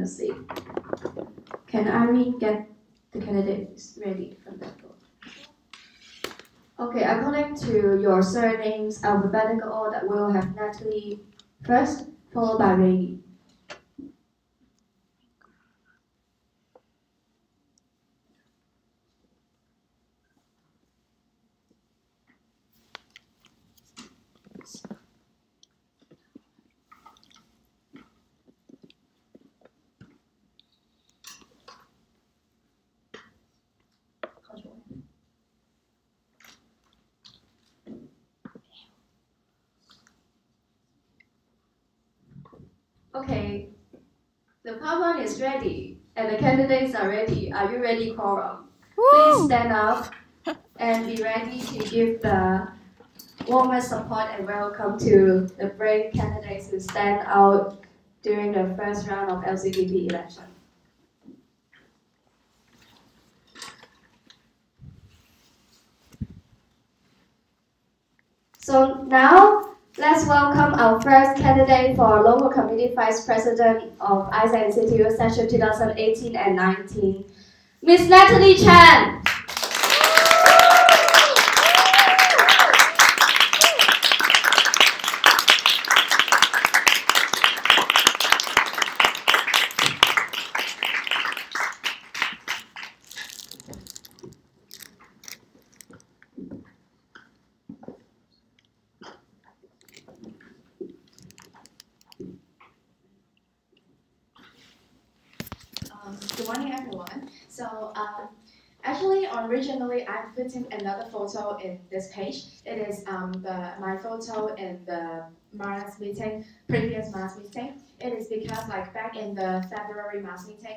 candidacy. Can Irene get the candidates ready from that board? Okay, according to your surnames, alphabetical order, we'll have Natalie first, followed by Rainie. Okay, the PowerPoint is ready and the candidates are ready. Are you ready, Quorum? Please stand up and be ready to give the warmest support and welcome to the brave candidates who stand out during the first round of LCVP election. So now, let's welcome our first candidate for Local Committee Vice President of AIESEC and CityU session 2018 and 19, Ms. Natalie Chan. Good morning, everyone. So, actually, originally, I put in another photo in this page. It is my photo in the mass meeting, previous mass meeting. It is because, like, back in the February mass meeting,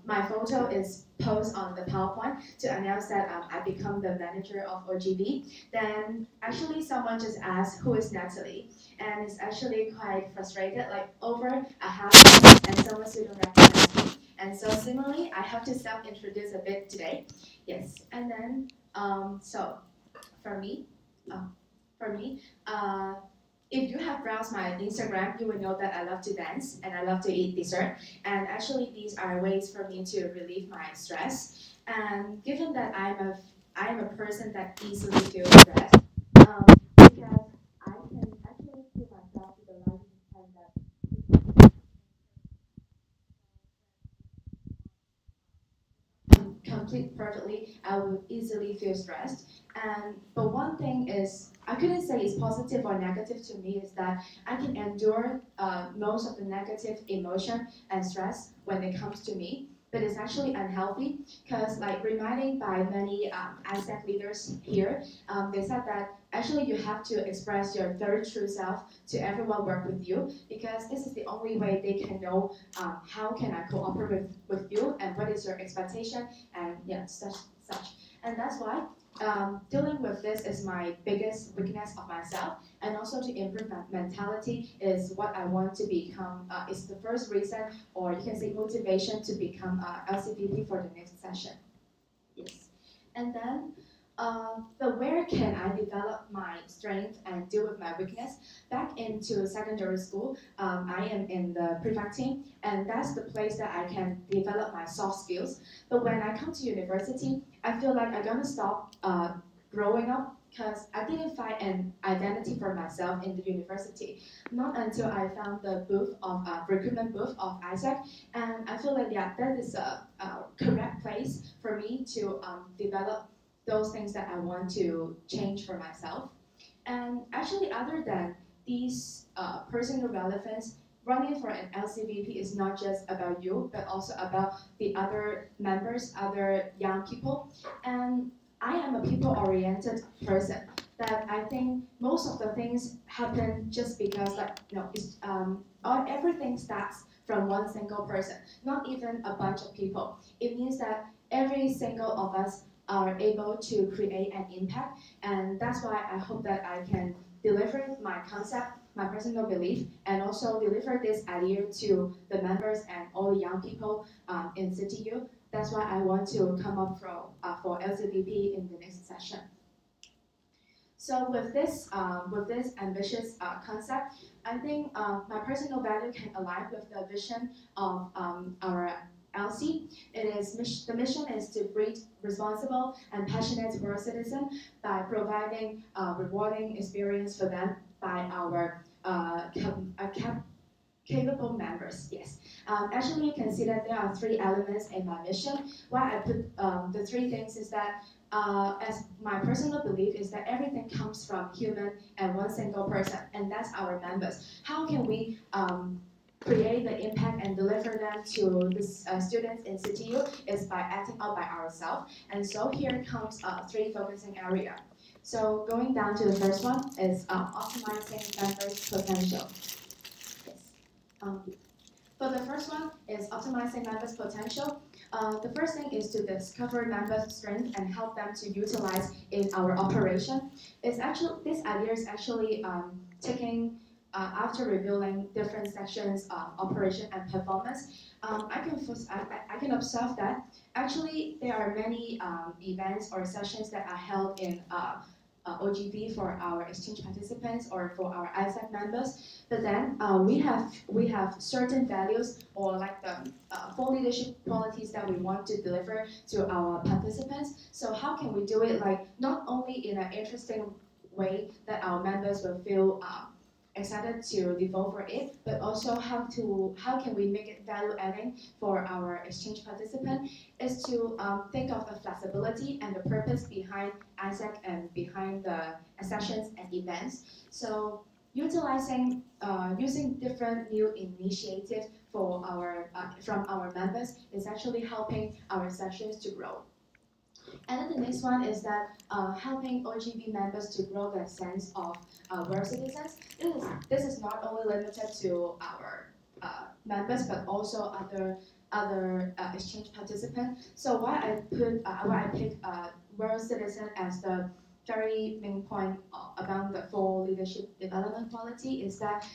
my photo is posted on the PowerPoint to announce that I become the manager of OGB. Then, actually, someone just asked, who is Natalie? And it's actually quite frustrated, like, over a half and someone still don't recognize me. And so similarly, I have to self-introduce a bit today. Yes, and then, so for me, if you have browsed my Instagram, you will know that I love to dance and I love to eat dessert. And actually, these are ways for me to relieve my stress. And given that I am a person that easily feels stressed, because I can actually put myself to the light and that complete perfectly, I would easily feel stressed. But one thing is, I couldn't say it's positive or negative to me, is that I can endure most of the negative emotion and stress when it comes to me. But it's actually unhealthy because, like, reminding by many AIESEC leaders here, they said that actually you have to express your very true self to everyone work with you, because this is the only way they can know how can I cooperate with you and what is your expectation and yeah, such. And that's why dealing with this is my biggest weakness of myself, and also to improve my mentality is what I want to become. Is the first reason, or you can say motivation, to become LCVP for the next session. Yes, and then. But where can I develop my strength and deal with my weakness? Back into secondary school, I am in the prefect team, and that's the place that I can develop my soft skills. But when I come to university, I feel like I'm gonna stop growing up because I didn't find an identity for myself in the university. Not until I found the booth of recruitment booth of AIESEC, and I feel like yeah, that is a correct place for me to develop those things that I want to change for myself. And actually, other than these personal relevance, running for an LCVP is not just about you, but also about the other members, other young people. And I am a people-oriented person. That I think most of the things happen just because, like, everything starts from one single person, not even a bunch of people. It means that every single of us are able to create an impact, and that's why I hope that I can deliver my concept, my personal belief, and also deliver this idea to the members and all the young people in CityU. That's why I want to come up for LCVP in the next session. So with this ambitious concept, I think my personal value can align with the vision of our LC. The mission is to breed responsible and passionate world citizen by providing a rewarding experience for them by our capable members. Yes. Actually, you can see that there are three elements in my mission. Why I put the three things is that as my personal belief is that everything comes from human and one single person, and that's our members. How can we create the impact and deliver them to the students in CityU is by acting out by ourselves. And so here comes three focusing area. So going down to the first one is optimizing members' potential. Yes. For the first one is optimizing members' potential. The first thing is to discover members' strength and help them to utilize in our operation. This idea is actually taking after revealing different sections of operation and performance. I can observe that actually there are many events or sessions that are held in OGV for our exchange participants or for our AIESEC members. But then we have certain values or like the four leadership qualities that we want to deliver to our participants. So how can we do it like not only in an interesting way that our members will feel excited to devote for it, but also how can we make it value adding for our exchange participant is to think of the flexibility and the purpose behind AIESEC and behind the sessions and events. So utilizing using different new initiatives for our from our members is actually helping our sessions to grow. And then the next one is that helping OGV members to grow their sense of world citizens. This is not only limited to our members, but also other exchange participants. So why I pick world citizen as the very main point about the four leadership development quality is that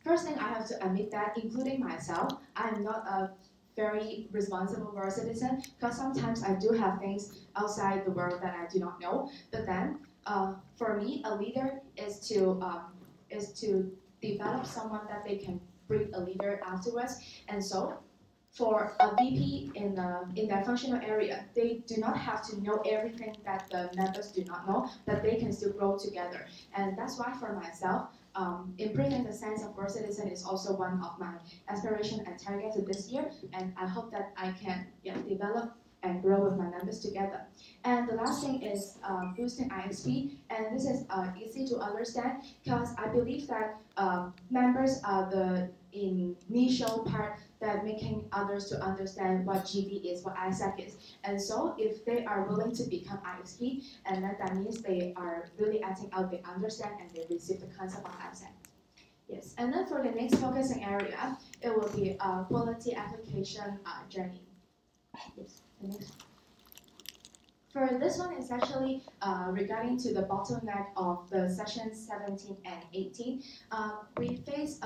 first thing I have to admit that including myself, I am not a very responsible world citizen because sometimes I do have things outside the world that I do not know. But then, for me, a leader is to develop someone that they can bring a leader afterwards. And so, for a VP in their functional area, they do not have to know everything that the members do not know, but they can still grow together. And that's why for myself, improving the sense of world citizen is also one of my aspiration and targets this year, and I hope that I can develop and grow with my members together. And the last thing is boosting ISP, and this is easy to understand because I believe that members are the initial part that making others to understand what GB is, what AIESEC is. And so if they are willing to become ISP, and then that means they are really acting out, they understand and they receive the concept of AIESEC. Yes, and then for the next focusing area, it will be quality application journey. Yes, the next one. For this one, it's actually regarding to the bottleneck of the sessions 17 and 18. We face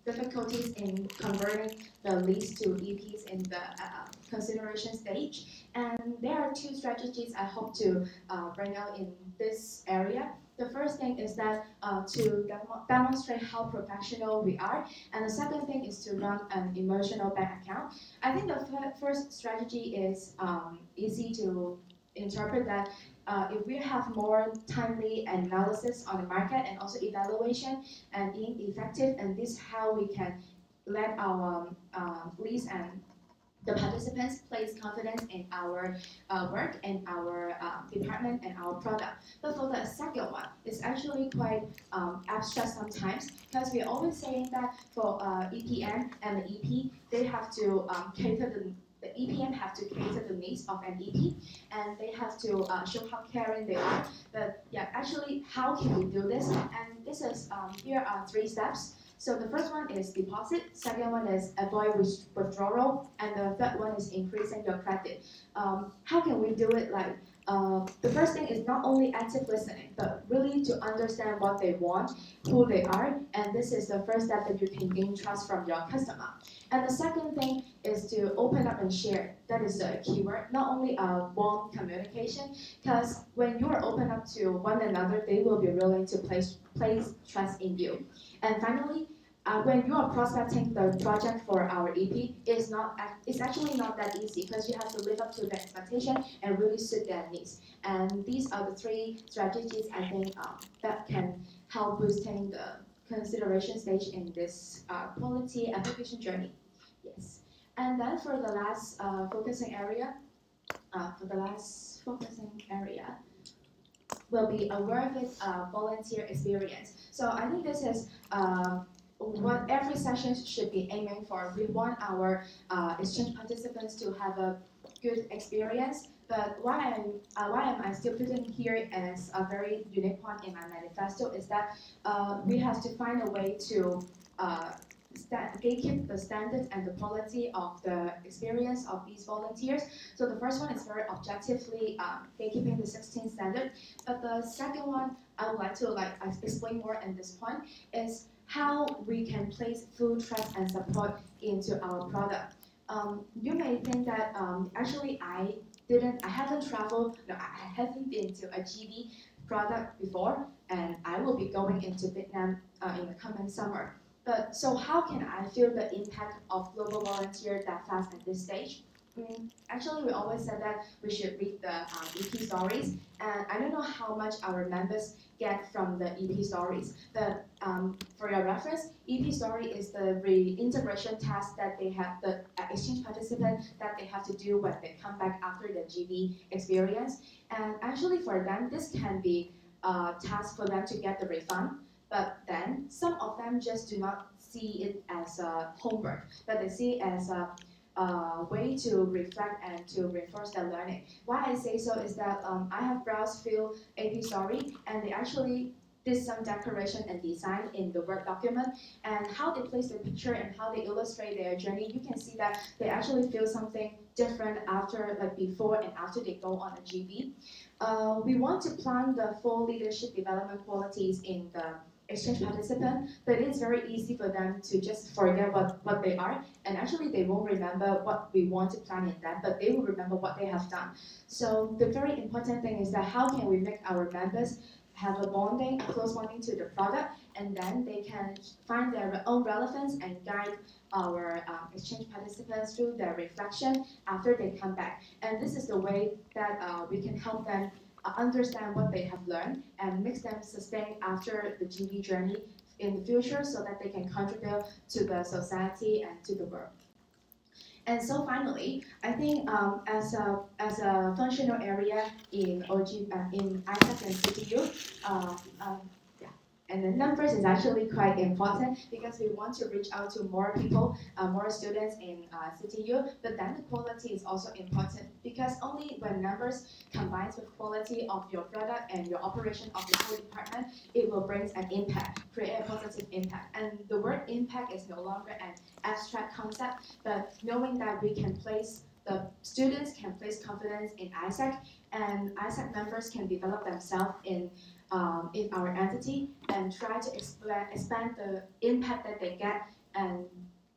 difficulties in converting the leads to EPs in the consideration stage. And there are two strategies I hope to bring out in this area. The first thing is that to demonstrate how professional we are. And the second thing is to run an emotional bank account. I think the first strategy is easy to interpret that if we have more timely analysis on the market and also evaluation and being effective, and this is how we can let our leads and the participants place confidence in our work and our department and our product. But for the second one, it's actually quite abstract sometimes because we're always saying that for EPM and the EP, they have to cater the EPM have to cater the needs of an EP, and they have to show how caring they are. But yeah, actually, how can we do this? And this is here are 3 steps. So the first one is deposit, second one is avoid withdrawal, and the third one is increasing your credit. How can we do it? Like The first thing is not only active listening, but really to understand what they want, who they are, and this is the first step that you can gain trust from your customer. And the second thing is to open up and share. That is the keyword. Not only a warm communication, because when you are open up to one another, they will be willing to place trust in you. And finally, when you are prospecting the project for our EP, it's actually not that easy because you have to live up to the expectation and really suit their needs. And these are the three strategies I think that can help boosting the consideration stage in this quality application journey. Yes. And then for the last focusing area, will be a worth it volunteer experience. So I think this is what every session should be aiming for. We want our exchange participants to have a good experience. But why am I still putting here as a very unique point in my manifesto is that we have to find a way to gatekeep the standard and the quality of the experience of these volunteers. So the first one is very objectively gatekeeping the 16 standard. But the second one I would like to explain more in this point is how we can place full trust and support into our product. You may think that actually I haven't been to a GB product before, and I will be going into Vietnam in the coming summer. But so how can I feel the impact of global volunteer that fast at this stage? Actually, we always said that we should read the EP stories, and I don't know how much our members get from the EP stories, but for your reference, EP story is the reintegration task that they have, the exchange participant that they have to do when they come back after the GB experience. And actually for them, this can be a task for them to get the refund, but then some of them just do not see it as a homework, but they see it as a way to reflect and to reinforce their learning. Why I say so is that I have browsed few AP story and they actually did some decoration and design in the Word document, and how they place the picture and how they illustrate their journey, you can see that they actually feel something different after, like before and after they go on a GB. We want to plant the full leadership development qualities in the exchange participant, but it's very easy for them to just forget what they are, and actually they won't remember what we want to plan in them, but they will remember what they have done. So the very important thing is that how can we make our members have a bonding, a close bonding to the product, and then they can find their own relevance and guide our exchange participants through their reflection after they come back. And this is the way that we can help them understand what they have learned and makes them sustain after the GB journey in the future so that they can contribute to the society and to the world. And so finally, I think as a functional area in in AIESEC and CityU, and the numbers is actually quite important because we want to reach out to more people, more students in CityU, but then the quality is also important because only when numbers combines with quality of your product and your operation of the whole department, it will bring an impact, create a positive impact. And the word impact is no longer an abstract concept, but knowing that we can place, the students can place confidence in AIESEC, and AIESEC members can develop themselves in our entity and try to expand the impact that they get and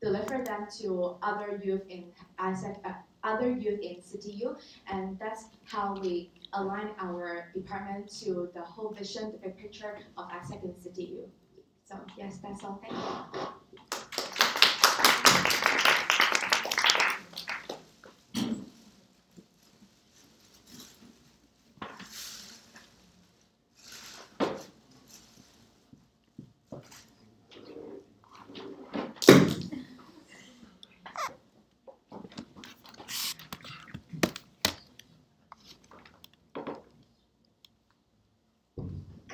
deliver them to other youth in AIESEC, other youth in CityU, and that's how we align our department to the whole vision, the big picture of AIESEC and CityU. So yes, that's all. Thank you.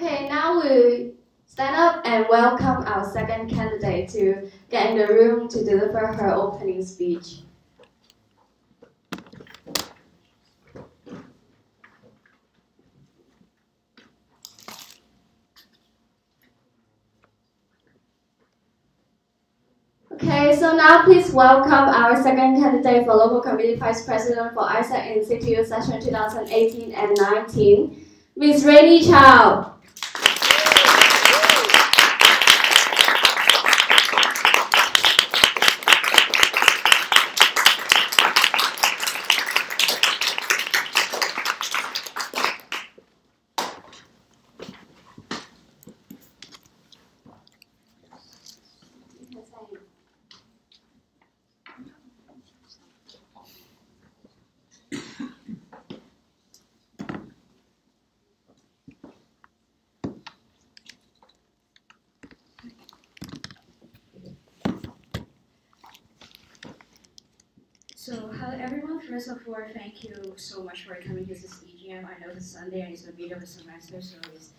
Okay, now we stand up and welcome our second candidate to get in the room to deliver her opening speech. Okay, so now please welcome our second candidate for local committee vice president for AIESEC in CityU session 2018 and 19, Ms. Rainie Chau. So, hello everyone. First of all, thank you so much for coming to this EGM. I know it's Sunday and it's the middle of the semester, so it's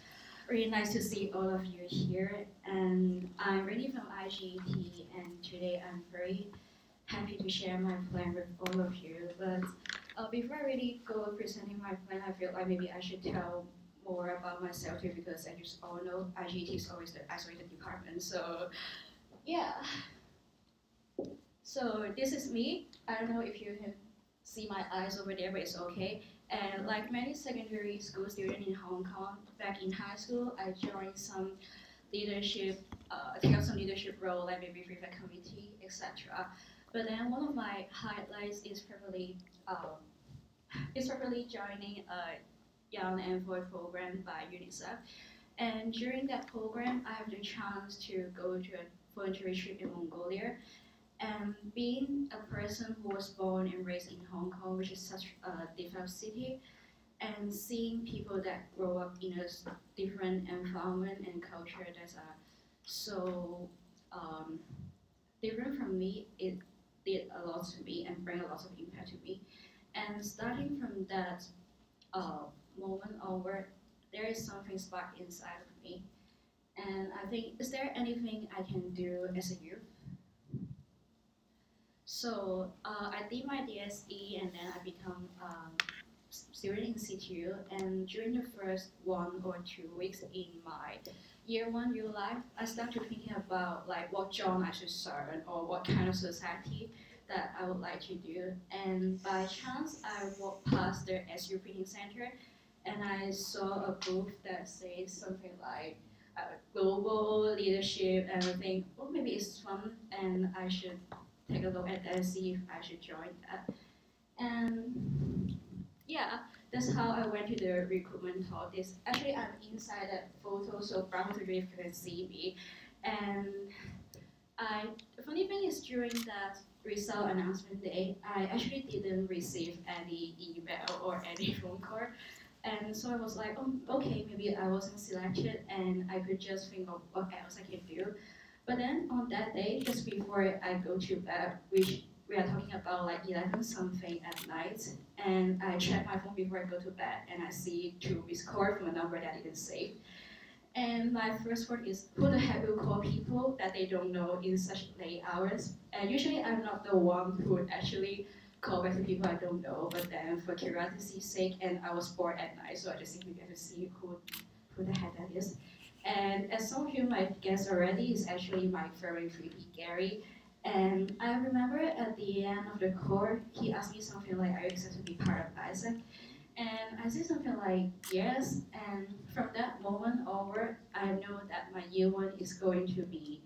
really nice to see all of you here. And I'm Rainie from IGT, and today I'm very happy to share my plan with all of you. But before I really go presenting my plan, I feel like maybe I should tell more about myself too, because as you all know, IGT is always the isolated department. So, yeah. So this is me. I don't know if you can see my eyes over there, but it's okay. And like many secondary school students in Hong Kong, back in high school, I joined some leadership, take up some leadership role, like maybe prefect committee, etc. But then one of my highlights is probably joining a Young and Boy program by UNICEF. And during that program, I have the chance to go to a voluntary trip in Mongolia. And being a person who was born and raised in Hong Kong, which is such a developed city, and seeing people that grow up in a different environment and culture that's so different from me, it did a lot to me and bring a lot of impact to me. And starting from that moment onward, there is something sparked inside of me. And I think, is there anything I can do as a youth? So I did my DSE and then I become student in CityU. And during the first 1 or 2 weeks in my year 1 U life, I started thinking about like what genre I should serve or what kind of society that I would like to do. And by chance, I walked past the SU Printing Center and I saw a booth that says something like global leadership, and I think, oh, maybe it's fun and I should take a look at that and see if I should join that. And yeah, that's how I went to the recruitment talk. Actually, I'm inside that photo, so brown to you can see me. And the funny thing is, during that result announcement day, I actually didn't receive any email or any phone call. And so I was like, oh, okay, maybe I wasn't selected and I could just think of what else I can do. But then on that day, just before I go to bed, which we are talking about like 11 something at night, and I check my phone before I go to bed, and I see 2 missed calls from a number that I didn't save. And my first word is, who the heck will call people that they don't know in such late hours? And usually I'm not the one who would actually call back to people I don't know, but then for curiosity's sake, and I was bored at night, so I just simply get to see who the heck that is. And as some of you might guess already, is actually my very creepy Gary. And I remember at the end of the call, he asked me something like, are you excited to be part of AIESEC? And I said something like, yes. And from that moment onward, I know that my year 1 is going to be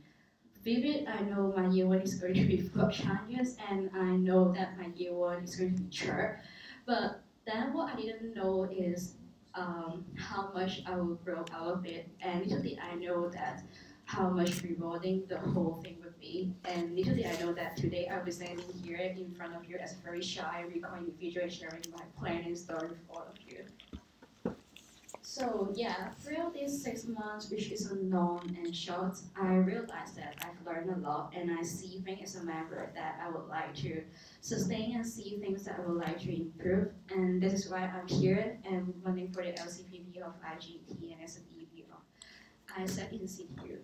vivid. I know my year 1 is going to be full of challenges, and I know that my year 1 is going to be sure. But then what I didn't know is how much I will grow out of it, and little did I know that how much rewarding the whole thing would be. And little did I know that today I'll be standing here in front of you as a very shy, recall individual and sharing my plan and story with all of you. So yeah, throughout these 6 months, which is long and short, I realized that I've learned a lot, and I see things as a member that I would like to sustain and see things that I would like to improve. And this is why I'm here and running for the LCVP of IGT and as an EV of AIESEC in CityU.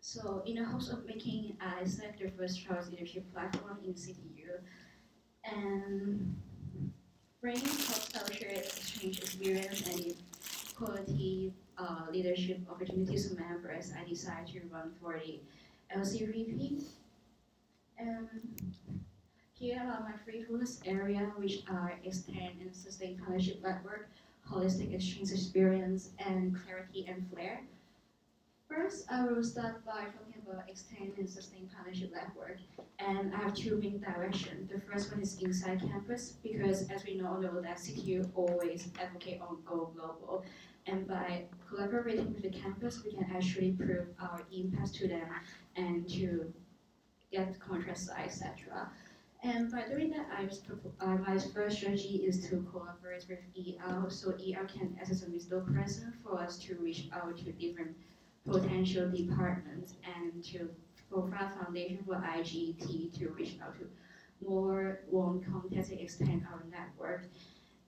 So in the hopes of making AIESEC the first choice leadership platform in CityU, and bringing cross-cultural exchange experience and quality leadership opportunities for members, I decided to run for the LCVP. Here are my three focus areas, which are extend and sustain partnership network, holistic exchange experience, and clarity and flair. First, I will start by talking about extend and sustain partnership network. And I have two main directions. The first one is inside campus, because as we know that CityU always advocate on go global. And by collaborating with the campus, we can actually prove our impact to them and to get contract size, etc. And by doing that, my first strategy is to collaborate with EL, so EL can act as a middle person for us to reach out to different potential departments and to provide foundation for IGT to reach out to more warm contacts and expand our network.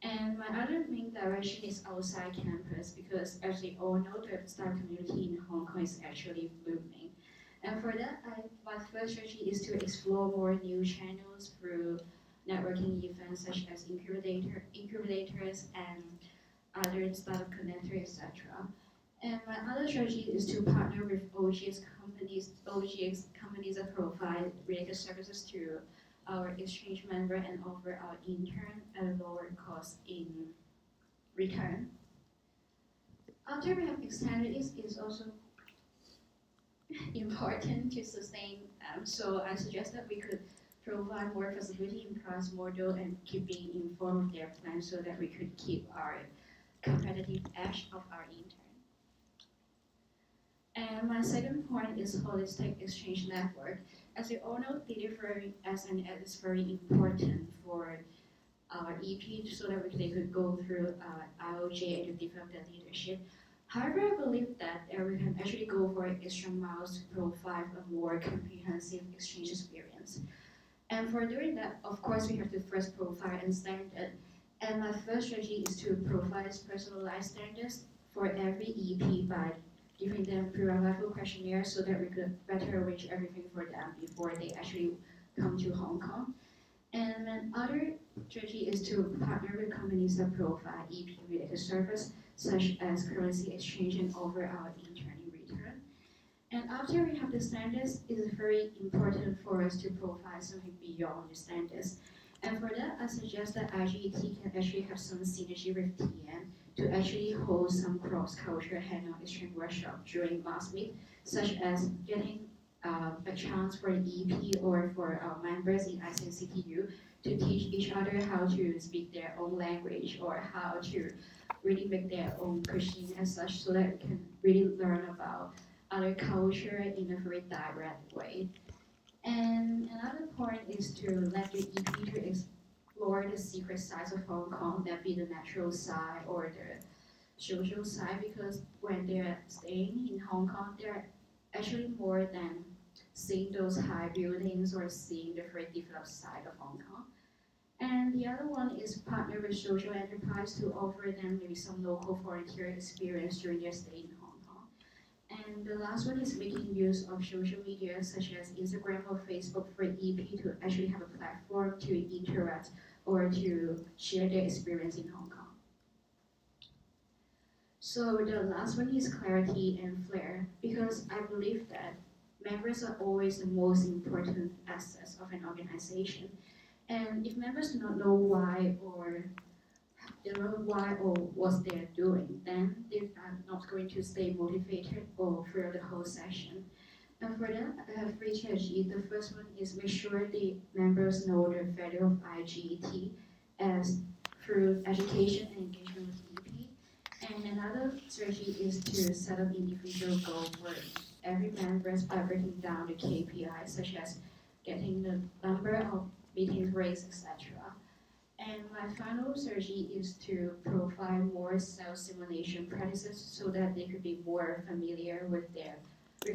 And my other main direction is outside campus, because as we all know, the startup community in Hong Kong is actually blooming. And for that, my first strategy is to explore more new channels through networking events such as incubators and other startup connectors, etc. And my other strategy is to partner with OGX companies that provide related services to our exchange member and offer our intern at a lower cost in return. After we have extended it, is also important to sustain. So I suggest that we could provide more flexibility in price model and keep being informed of their plans so that we could keep our competitive edge of our intern. And my second point is holistic exchange network. As we all know, delivery as an ad is very important for our EP so that they could go through IOJ and to develop their leadership. However, I believe that we can actually go for extra miles to provide a more comprehensive exchange experience. And for doing that, of course, we have to first provide a standard. And my first strategy is to provide personalized standards for every EP by giving them pre-arrival questionnaires so that we could better arrange everything for them before they actually come to Hong Kong. And another strategy is to partner with companies that provide EP-related service, such as currency exchange and offer our intern in return. And after we have the standards, it is very important for us to provide something beyond the standards. And for that, I suggest that IGT can actually have some synergy with TN to actually hold some cross-cultural handout exchange workshop during last week, such as getting a chance for an EP or for our members in AIESEC CityU to teach each other how to speak their own language or how to really make their own cuisine and such, so that we can really learn about other culture in a very direct way. And another point is to let the EP to explore the secret sides of Hong Kong, that be the natural side or the social side, because when they're staying in Hong Kong, they're actually more than seeing those high buildings or seeing the very developed side of Hong Kong. And the other one is partner with social enterprise to offer them maybe some local volunteer experience during their stay in Hong Kong. And the last one is making use of social media such as Instagram or Facebook for EP to actually have a platform to interact or to share their experience in Hong Kong. So the last one is clarity and flair, because I believe that members are always the most important assets of an organization. And if members do not know why or they don't know why or what they're doing, then they are not going to stay motivated or throughout the whole session. And for that, I have three strategies. The first one is make sure the members know the value of IGT as through education and engagement with EP. And another strategy is to set up individual goals for every member by breaking down the KPIs, such as getting the number of meetings raised, etc. And my final strategy is to provide more sales simulation practices so that they could be more familiar with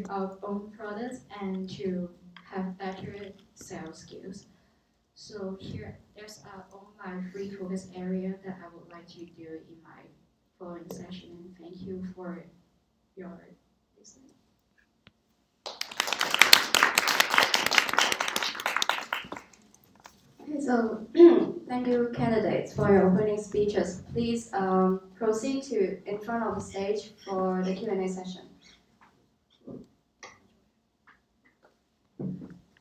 our own products and to have better sales skills. So here, there's all my three focus areas that I would like to do in my following session. And thank you for your listening. Okay, so Thank you, candidates, for your opening speeches. Please proceed to in front of the stage for the Q&A session.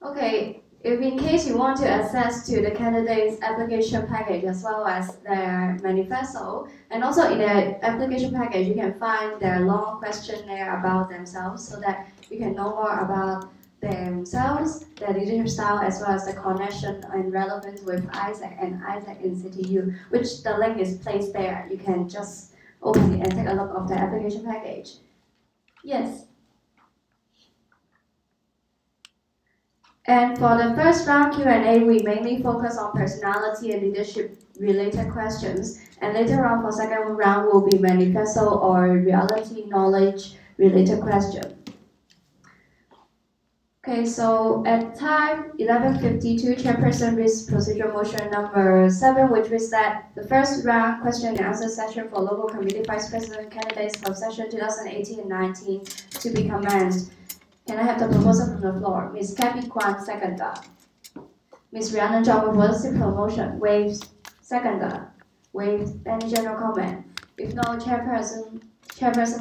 Okay, if in case you want to access to the candidates' application package as well as their manifesto, and also in the application package you can find their long questionnaire about themselves so that you can know more about themselves, their leadership style, as well as the connection and relevance with AIESEC and AIESEC in CityU, which the link is placed there. You can just open it and take a look of the application package. Yes. And for the first round Q&A, we mainly focus on personality and leadership related questions. And later on for second round will be manifesto or reality knowledge related question. Okay, so at time 11:52, Chairperson reads procedure motion number 7, which is that the first round question and answer session for local committee vice president candidates for session 2018-19 to be commenced. Can I have the proposal from the floor? Ms. Kathy Kwan, seconder. Ms. Rainie Chau, proposal promotion, waived, seconder. Waived. Any general comment? If no, chairperson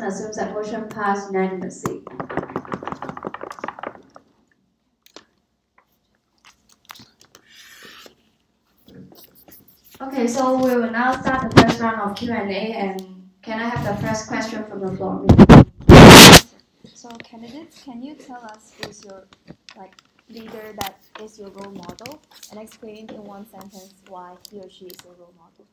assumes that motion passed unanimously. Okay, so we will now start the first round of Q&A, and can I have the first question from the floor? So candidates, can you tell us who's your leader that is your role model, and explain in one sentence why he or she is your role model?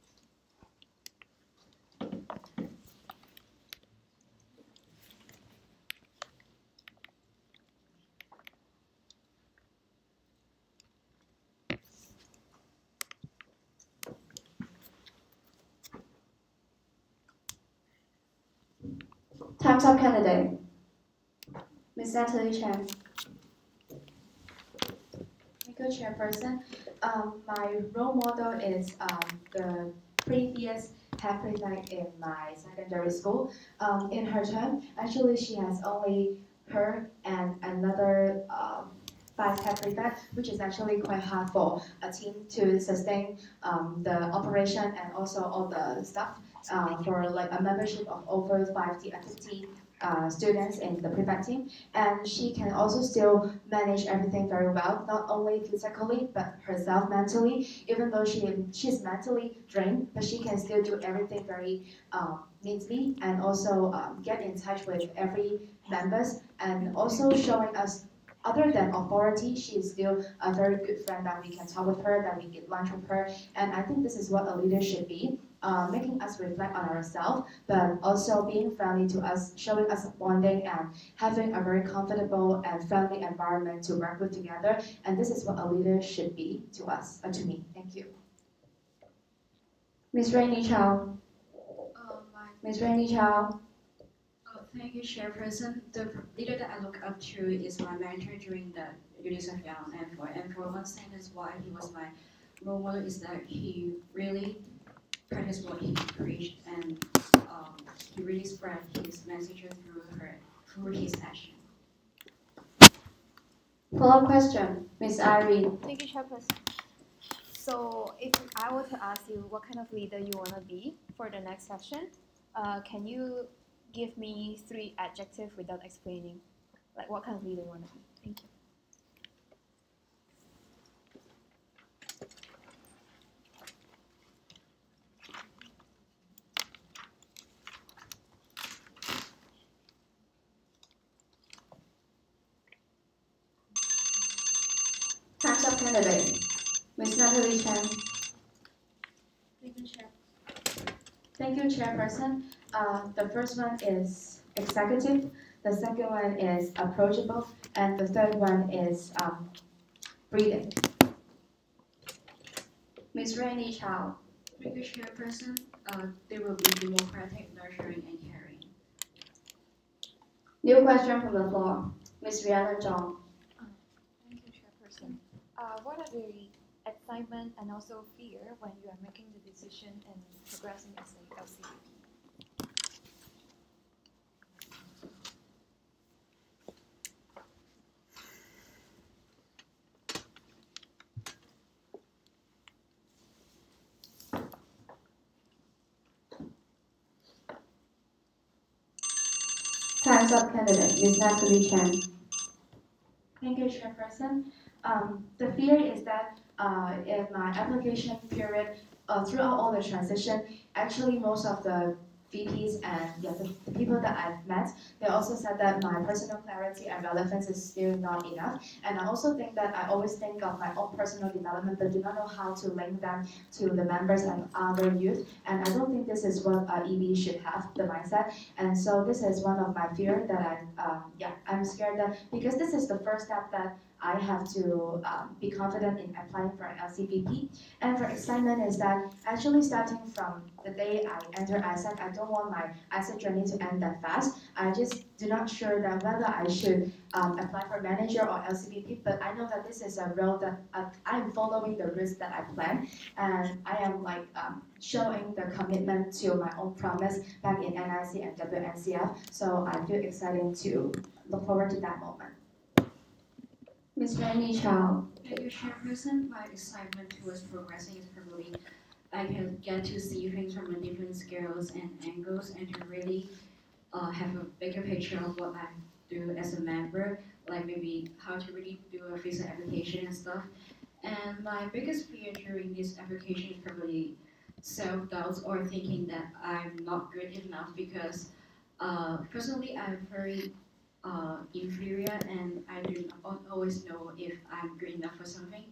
Time's up, candidate. Ms. Natelie Chen. Thank you, Chairperson. My role model is the previous head prefect in my secondary school. In her term, actually she has only her and another vice head prefect, which is actually quite hard for a team to sustain the operation and also all the stuff for like a membership of over 50 students in the prefect team, and she can also still manage everything very well, not only physically but herself mentally. Even though she's mentally drained, but she can still do everything very neatly, and also get in touch with every members, and also showing us. Other than authority, she is still a very good friend that we can talk with her, that we get lunch with her, and I think this is what a leader should be. Making us reflect on ourselves, but also being friendly to us, showing us bonding and having a very comfortable and friendly environment to work with together. And this is what a leader should be to us, to me. Thank you. Ms. Rainie Chau. Ms. Rainie Chau. Thank you, Chairperson. The leader that I look up to is my mentor during the UNICEF Young and for one sentence why he was my role model is that he really practiced what he preached, and he really spread his message through his action. Follow-up question, Ms. Irene. Thank you, Chairperson. So if I were to ask you what kind of leader you want to be for the next session, can you give me 3 adjectives without explaining? Like what kind of leader you want to be? Thank you. Time's up, candidate. Ms. Natelie Chen. Thank you, Chair. Thank you, Chairperson. The first one is executive, the second one is approachable, and the third one is breathing. Ms. Rainie Chau. Thank you, Chairperson. They will be democratic, nurturing, and caring. New question from the floor. Ms. Rainie Chau. Thank you, Chairperson. What are the excitement and also fear when you are making the decision and progressing as a LCVP? Time's up, candidate. Ms. Natalie Chen. Thank you, Chairperson. The fear is that in my application period, throughout all the transition, actually most of the VPs and the people that I've met, they also said that my personal clarity and relevance is still not enough. And I also think that I always think of my own personal development, but do not know how to link them to the members and other youth. And I don't think this is what EB should have, the mindset. And so this is one of my fear that I'm scared that, because this is the first step that I have to be confident in applying for an LCVP. And for excitement is that actually starting from the day I enter AIESEC, I don't want my AIESEC journey to end that fast. I just do not sure that whether I should apply for manager or LCVP, but I know that this is a role that I'm following the risk that I plan, and I am showing the commitment to my own promise back in NIC and WNCF. So I feel excited to look forward to that moment. Ms. Rainie Chau. Thank you, Chairperson. My excitement towards progressing is probably I can get to see things from a different scales and angles and to really have a bigger picture of what I do as a member, like maybe how to really do a visa application and stuff. And my biggest fear during this application is probably self-doubts or thinking that I'm not good enough because personally I'm very inferior and I do not always know if I'm good enough for something.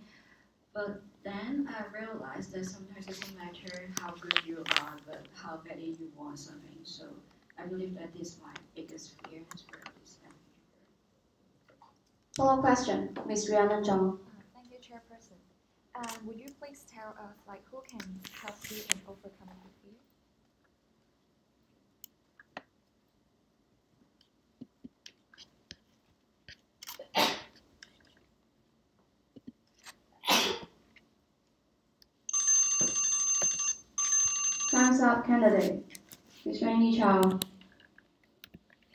But then I realized that sometimes it doesn't matter how good you are, but how badly you want something. So I believe that is my biggest fear as for this application. Follow-up question, Ms. Rhiannon Zhang. Thank you, Chairperson. Would you please tell us who can help you in overcoming the fear? Time's up, candidate. Ms. Rainie Chau.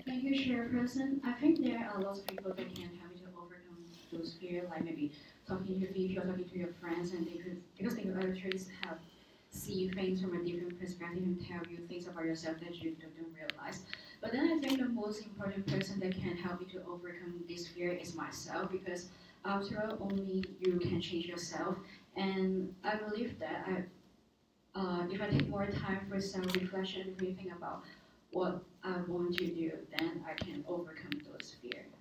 Thank you, Chairperson. I think there are lots of people that can help you to overcome those fears, like maybe talking to your VP or talking to your friends, and because they could actually see things from a different perspective and tell you things about yourself that you don't realize. But then I think the most important person that can help me to overcome this fear is myself, because after all, only you can change yourself. And I believe that if I take more time for self-reflection and really think about what I want to do, then I can overcome those fears.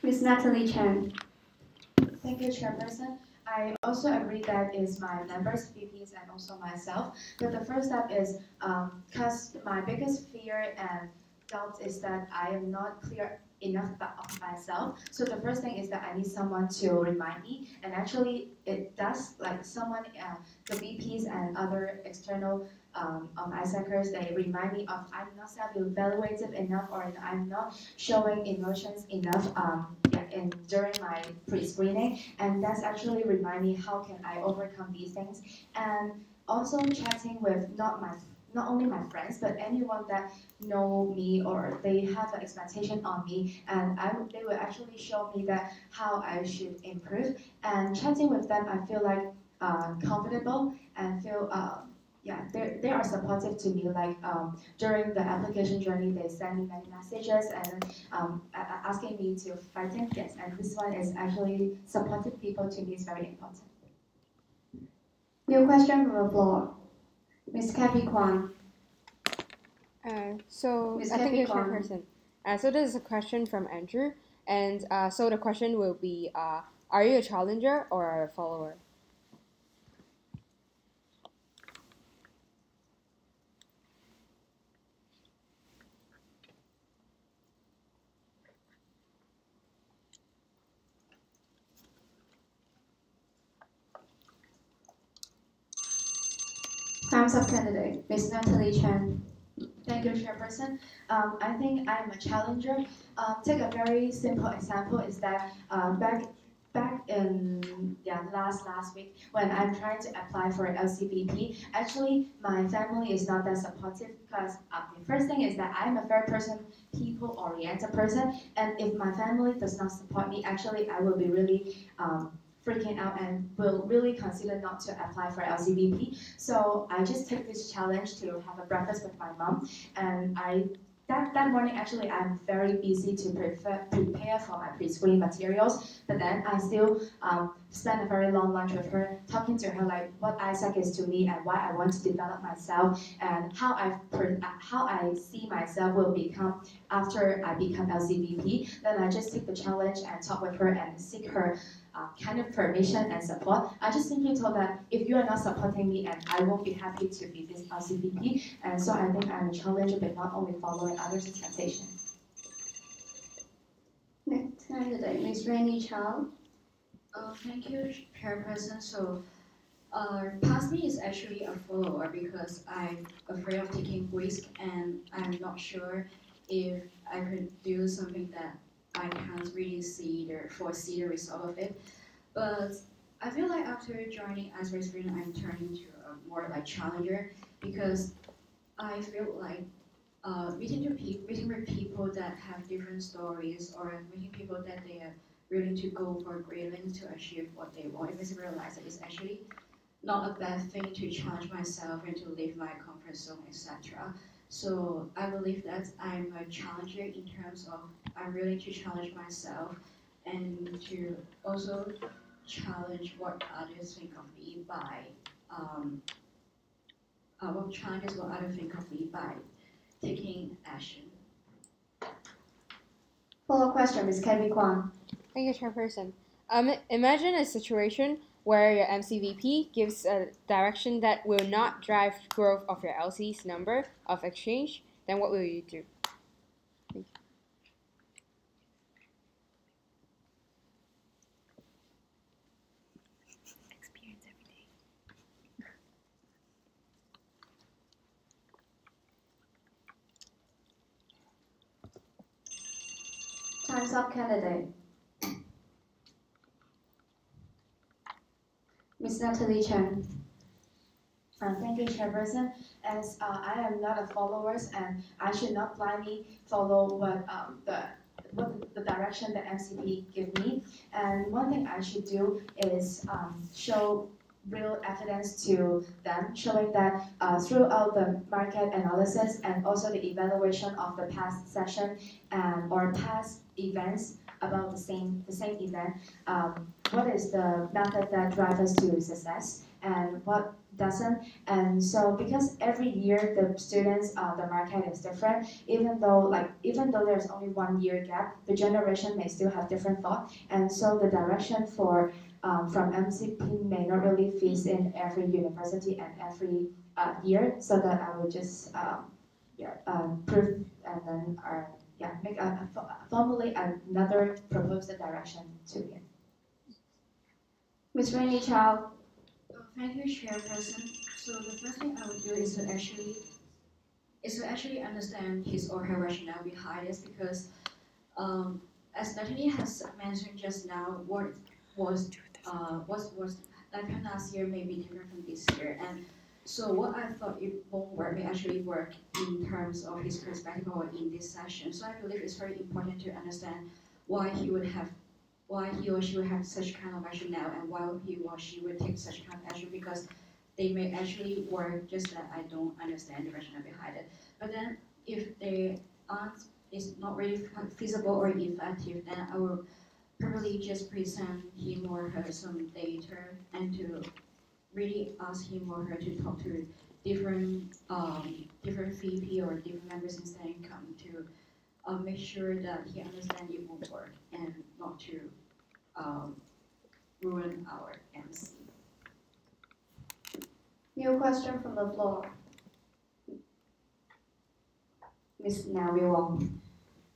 Ms. Natalie Chen. Thank you, Chairperson. I also agree that is my members, VPs, and also myself. But the first step is because my biggest fear and doubt is that I am not clear enough about myself. So the first thing is that I need someone to remind me, and actually it does, like someone, the VPs and other external AIESECers, they remind me of I'm not self-evaluative enough, or I'm not showing emotions enough during my pre-screening, and that's actually remind me how can I overcome these things. And also chatting with not only my friends, but anyone that know me or they have an expectation on me, and they will actually show me that how I should improve. And chatting with them, I feel like comfortable and feel they are supportive to me. Like during the application journey, they send me many messages and asking me to fight in. Yes, and this one is actually supportive people to me is very important. New question from the floor. Ms. Kathy Kwan. Thank Kathy you, Kwan. Chairperson. So this is a question from Andrew, and so the question will be, are you a challenger or a follower? Time's up, candidate. Ms. Natalie Chen. Thank you, Chairperson. I think I'm a challenger. Take a very simple example is that back in last week when I'm trying to apply for LCVP, actually my family is not that supportive because the first thing is that I'm a very people-oriented person, and if my family does not support me, actually I will be really freaking out and will really consider not to apply for LCVP. So I just take this challenge to have a breakfast with my mom, and I that morning, actually, I'm very busy to prepare for my pre-screening materials. But then I still spent a very long lunch with her, talking to her like what AIESEC is to me and why I want to develop myself and how I see myself will become after I become LCVP. Then I just take the challenge and talk with her and seek her kind of permission and support. I just simply told that if you are not supporting me, and I won't be happy to be this LCVP. And so I think I'm a challenger, but not only following others' expectation. Next candidate, Ms. Rainie Chau. Thank you, Chairperson. So, past me is actually a follower because I'm afraid of taking risk and I'm not sure if I could do something that I can't really foresee the result of it. But I feel like after joining AIESEC Screen, I'm turning into a more like challenger because I feel like meeting with people that have different stories or meeting people that they are willing to go for great lengths to achieve what they want. It makes me realize that it's actually not a bad thing to challenge myself and to leave my comfort zone, etc. So I believe that I'm a challenger in terms of I'm willing to challenge myself and to also challenge what others think of me by challenges what others think of me by taking action. Follow-up question, Ms. Kevin Kwan. Thank you, Chairperson. Imagine a situation where your MCVP gives a direction that will not drive growth of your LC's number of exchange. Then what will you do? Thank you. Experience every day. Time's up, candidate. Ms. Natalie Chen. Thank you, Chairperson. As I am not a follower, and I should not blindly follow what the direction that MCP give me. And one thing I should do is show real evidence to them, showing that throughout the market analysis and also the evaluation of the past session or past events about the same event, what is the method that drives us to success and what doesn't. And so because every year the students, the market is different, even though there's only 1 year gap, the generation may still have different thought. And so the direction from MCP may not really fit in every university and every year. So that I will just prove and then make formulate another proposed direction to you. Ms. Rainie Chau. Thank you, Chairperson. So the first thing I would do is to actually understand his or her rationale behind this because as Natalie has mentioned just now, what was last year may be different from this year. And so what I thought it won't work may actually work in terms of his perspective or in this session. So I believe it's very important to understand why he or she would have such kind of rationale and why he or she would take such kind of action because they may actually work just that I don't understand the rationale behind it. But then if they aren't, it's not really feasible or effective, then I will probably just present him or her some data and to really ask him or her to talk to different VP or different members instead and come to make sure that he understands it won't work and not to ruin our MC. New question from the floor. Ms. Natalie Wong.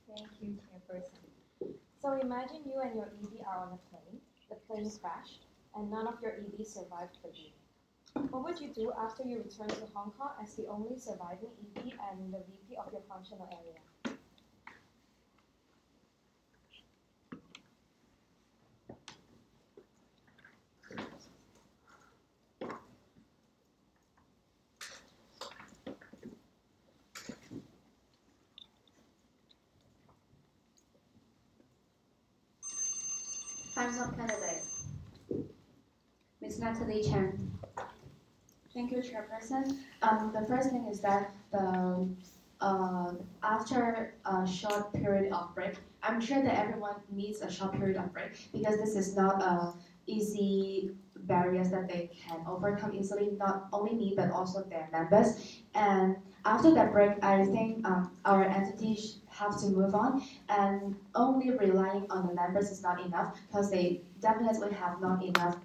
Thank you, Chairperson. So imagine you and your ED are on a plane. The plane crashed, and none of your EDs survived the day. What would you do after you return to Hong Kong as the only surviving ED and the VP of your functional area? Time's up, candidate. Ms. Natalie Chen. Thank you, Chairperson. The first thing is that after a short period of break, I'm sure that everyone needs a short period of break because this is not a easy barriers that they can overcome easily, not only me but also their members. And after that break, I think our entities have to move on, and only relying on the members is not enough because they definitely have not enough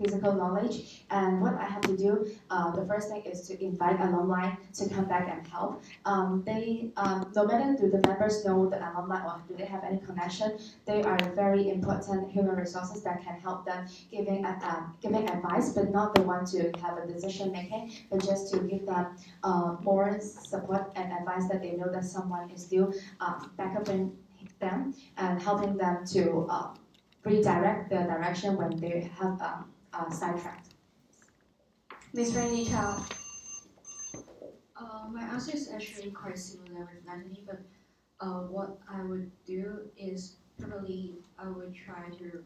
physical knowledge. And what I have to do, the first thing is to invite alumni to come back and help. No matter do the members know the alumni or do they have any connection, they are very important human resources that can help them giving advice, but not the one to have a decision making, but just to give them more support and advice that they know that someone is still backupping them and helping them to redirect the direction when they have sidetracked. Miss Rainie Chau. My answer is actually quite similar with Natalie, but what I would do is probably I would try to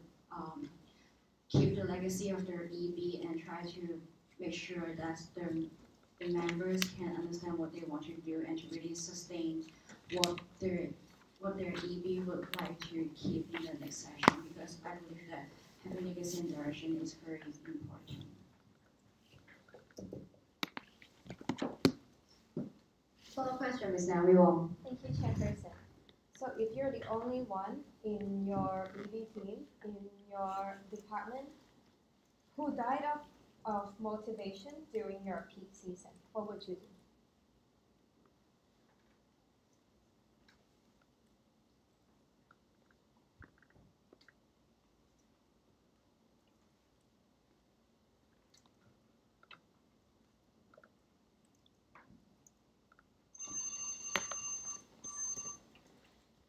keep the legacy of their EB and try to make sure that the members can understand what they want to do and to really sustain what their EB would like to keep in the next session, because I believe that having legacy and direction is very important. Follow-up question, Ms. Naomi Wong. Thank you, Chairperson. So if you're the only one in your EB team, in your department, who died of motivation during your peak season, what would you do?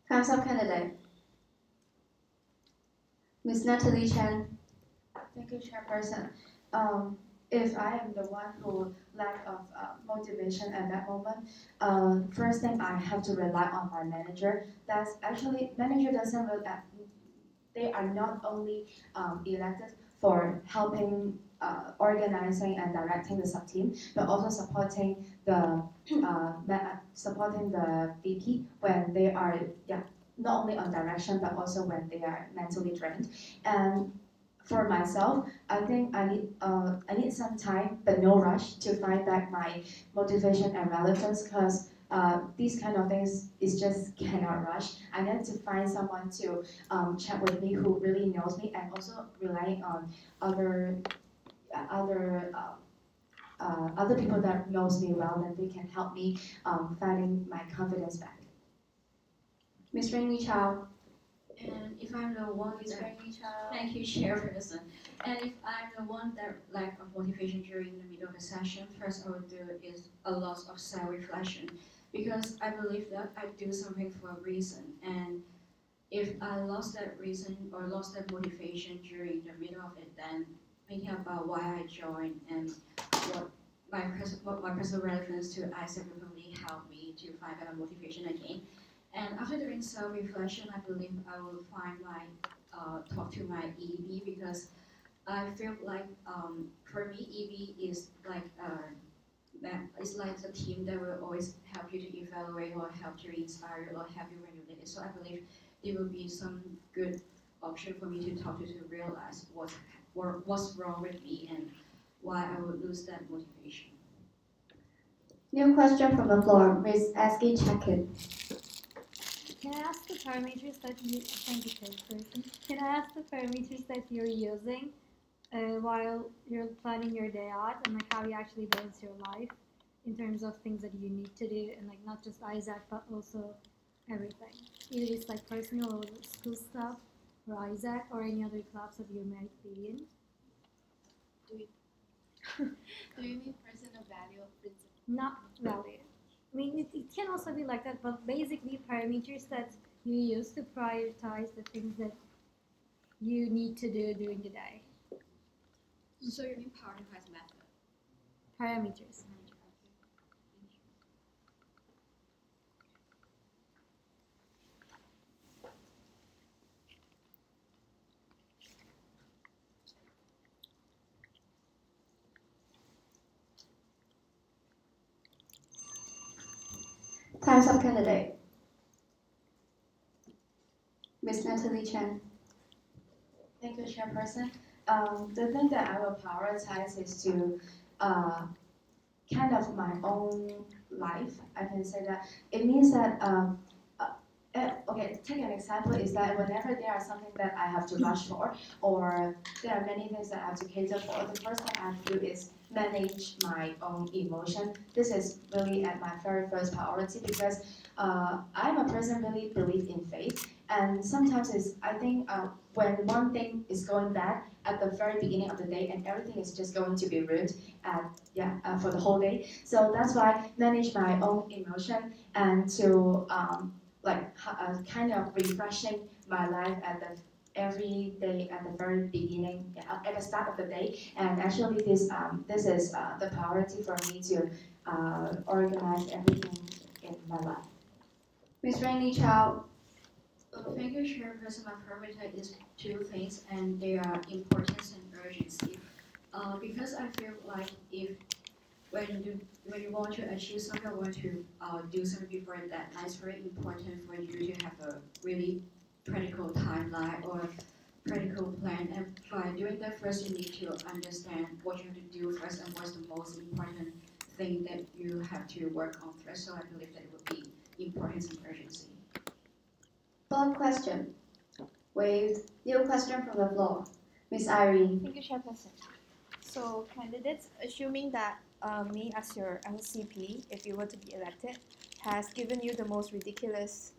Council candidate. Ms. Natalie Chen. Thank you, Chairperson. If I am the one who lack of motivation at that moment, first thing I have to rely on my manager. That's actually manager doesn't really. They are not only elected for helping organizing and directing the sub team, but also supporting the VP when they are not only on direction but also when they are mentally drained. And for myself, I think I need some time, but no rush, to find back my motivation and relevance, because these kind of things is just cannot rush. I need to find someone to chat with me who really knows me, and also relying on other people that knows me well, and they can help me finding my confidence back. Ms. Rainie Chau. And if I'm the one Ms. that, Rainie Chau. thank you, Chairperson. And if I'm the one that lack of motivation during the middle of the session, first I would do is a lot of self-reflection, because I believe that I do something for a reason. And if I lost that reason or lost that motivation during the middle of it, then thinking about why I joined and what my personal relevance to AIESEC will probably help me to find that motivation again. And after doing self-reflection, I believe I will find talk to my EB, because I feel like for me EB is like it's like a team that will always help you to evaluate or help to inspire you or help you when you need it. So I believe there will be some good option for me to talk to realize what's wrong with me and why I would lose that motivation. New question from the floor, Ms. Eski Chekin. Can I ask the parameters that you, thank you, Chairperson. Can I ask the parameters that you're using while you're planning your day out, and like how you actually balance your life in terms of things that you need to do, and like not just AIESEC but also everything. Either it's like personal or school stuff, or AIESEC, or any other clubs that you might be in. Do you mean personal value or principle? Not value. I mean, it can also be like that, but basically parameters that you use to prioritize the things that you need to do during the day. So you mean prioritize method? Parameters. Time's up, candidate. Ms. Natalie Chen. Thank you, Chairperson. The thing that I will prioritize is to kind of my own life. I can say that it means that okay, take an example is that whenever there are something that I have to rush for, or there are many things that I have to cater for, the first thing I have to do is manage my own emotion. This is really at my very first priority because I'm a person really believe in faith, and sometimes I think when one thing is going bad at the very beginning of the day and everything is just going to be ruined for the whole day. So that's why manage my own emotion and to kind of refreshing my life every day at the very beginning, at the start of the day. And actually, this is the priority for me to organize everything in my life. Ms. Rainie Chau. Thank you, Chairperson. My priority is two things, and they are importance and urgency. Because I feel like when you want to achieve something, or want to do something before that, it's very important for you to have a really practical timeline or practical plan. And by doing that, first you need to understand what you have to do first and what's the most important thing that you have to work on first. So I believe that it would be importance and urgency. Follow-up question. With new question from the floor. Ms. Irene. Thank you, Chairperson. So candidates, assuming that me as your LCP, if you were to be elected, has given you the most ridiculous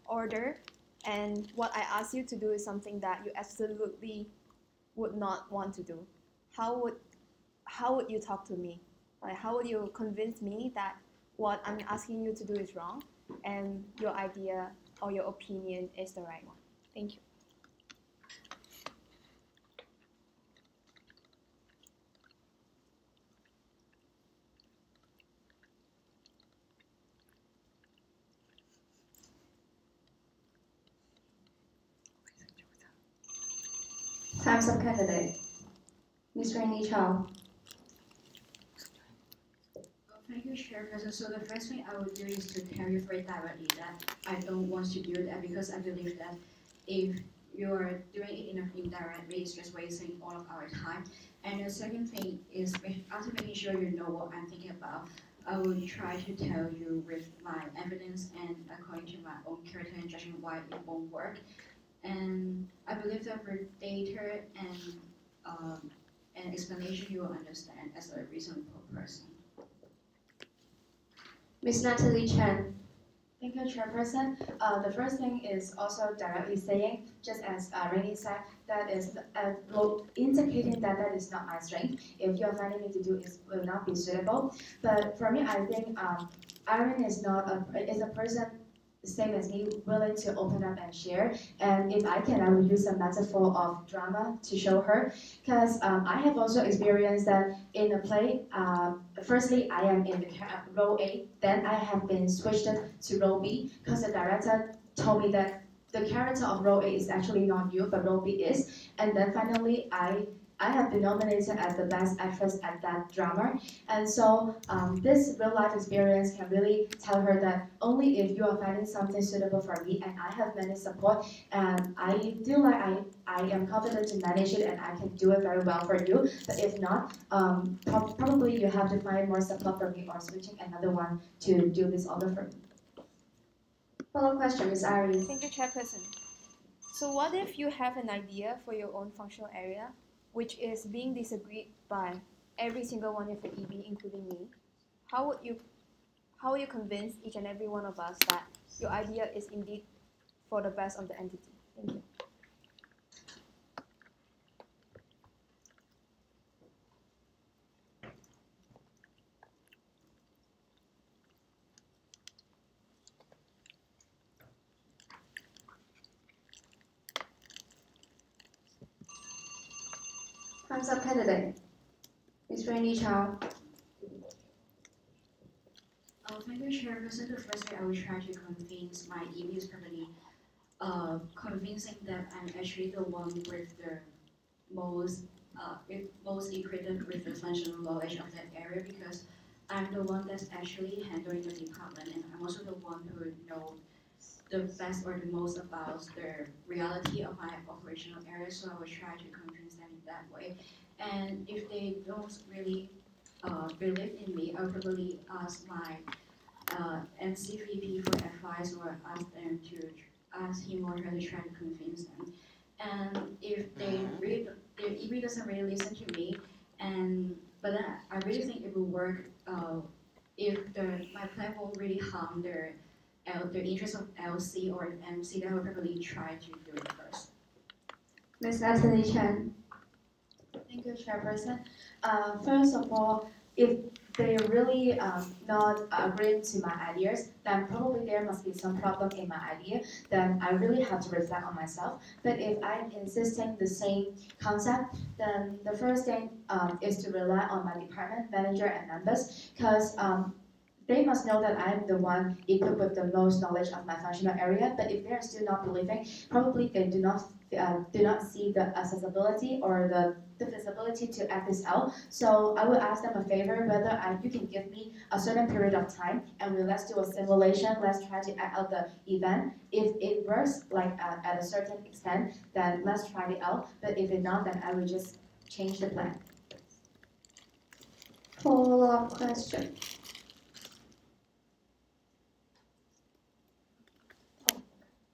order, and what I ask you to do is something that you absolutely would not want to do, how would you talk to me? Like, how would you convince me that what I'm asking you to do is wrong and your idea or your opinion is the right one? Thank you. Time's up, candidate. Ms. Rainie Chau. Thank you, Chairperson. So the first thing I would do is to tell you very directly that I don't want to do that because I believe that if you're doing it in an indirect way, it's just wasting all of our time. And the second thing is, after making sure you know what I'm thinking about, I will try to tell you with my evidence and according to my own character and judgment why it won't work. And I believe that with data and explanation, you will understand as a reasonable person. Ms. Natalie Chen. Thank you, Chairperson. The first thing is also directly saying, just as Rainie said, that is indicating that that is not my strength. If you're finding me to do it will not be suitable. But for me, I think Irene is a person same as me, willing to open up and share. And if I can, I will use a metaphor of drama to show her. Because I have also experienced that in a play, firstly, I am in the role A, then I have been switched to role B, because the director told me that the character of role A is actually not you, but role B is. And then finally, I have been nominated as the best actress at that drama. And so this real life experience can really tell her that only if you are finding something suitable for me and I have many support and I feel like I am confident to manage it and I can do it very well for you. But if not, probably you have to find more support from me or switching another one to do this order for me. Follow-up question, Ms. Irene. Thank you, Chairperson. So what if you have an idea for your own functional area, which is being disagreed by every single one of the EB, including me? How would you convince each and every one of us that your idea is indeed for the best of the entity? Thank you. Time's up, candidate. Ms. Rainie Chau. Thank you, Chairperson. The first thing I will try to convince my EB is probably convincing that I'm actually the one with the most equipped with the functional knowledge of that area, because I'm the one that's actually handling the department, and I'm also the one who know the best or the most about the reality of my operational area. So I will try to convince them in that way. And if they don't really believe in me, I'll probably ask my LCVP for advice or ask him or her to try to convince them. And if if he doesn't really listen to me, but then I really think it will work if my plan won't really harm the interest of LC or MC, then I will probably try to do it first. Ms. Natalie Chen. Thank you, Chairperson. First of all, if they really not agreeing to my ideas, then probably there must be some problem in my idea. Then I really have to reflect on myself. But if I'm insisting the same concept, then the first thing is to rely on my department manager and members, because they must know that I'm the one equipped with the most knowledge of my functional area. But if they're still not believing, probably they do not see the accessibility or the feasibility to act this out. So I will ask them a favor whether you can give me a certain period of time and let's do a simulation. Let's try to act out the event. If it works like at a certain extent, then let's try it out. But if it not, then I will just change the plan. Follow-up question.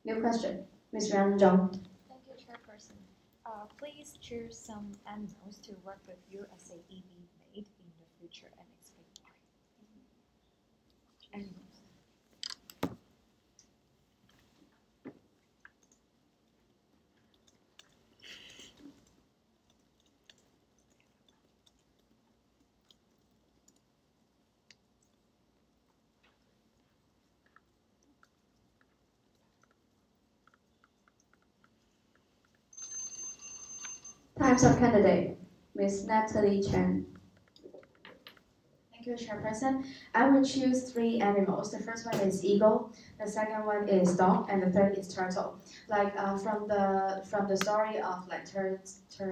New question. Ms. Rainie Zhang. Thank you, Chairperson. Please choose some animals to work with you as a EV maid in the future and explain why. Animals. Types of candidate. Ms. Natalie Chen. Thank you, Chairperson. I will choose 3 animals. The first one is eagle, the second one is dog, and the third is turtle. Like from the story of like tortoise and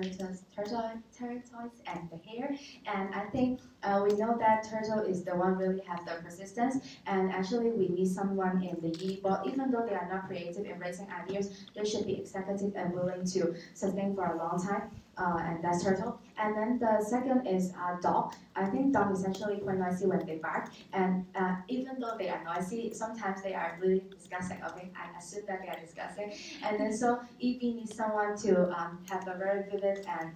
the hare, and I think we know that turtle is the one really have the persistence, and actually we need someone in the E board. Even though they are not creative in raising ideas, they should be executive and willing to sustain for a long time. And that's turtle. And then the second is dog. I think dog is actually quite noisy when they bark, and even though they are noisy, sometimes they are really disgusting. Okay, I assume that they are disgusting. And then so EB needs someone to have a very vivid and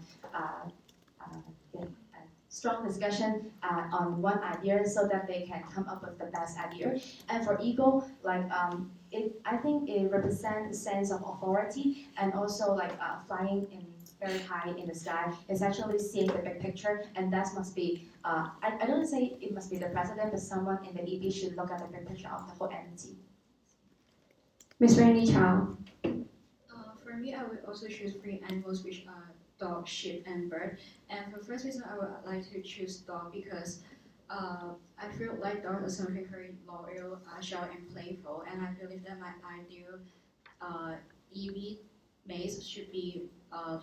strong discussion on one idea so that they can come up with the best idea. And for eagle, like I think it represents a sense of authority and also like flying in very high in the sky. It's actually seeing the big picture, and that must be, I don't say it must be the president, but someone in the EB should look at the big picture of the whole entity. Ms. Rainie Chau. For me, I would also choose 3 animals, which are dog, sheep, and bird. And for the first reason, I would like to choose dog because I feel like dog is something very loyal, agile, and playful, and I believe that my ideal EB mates should be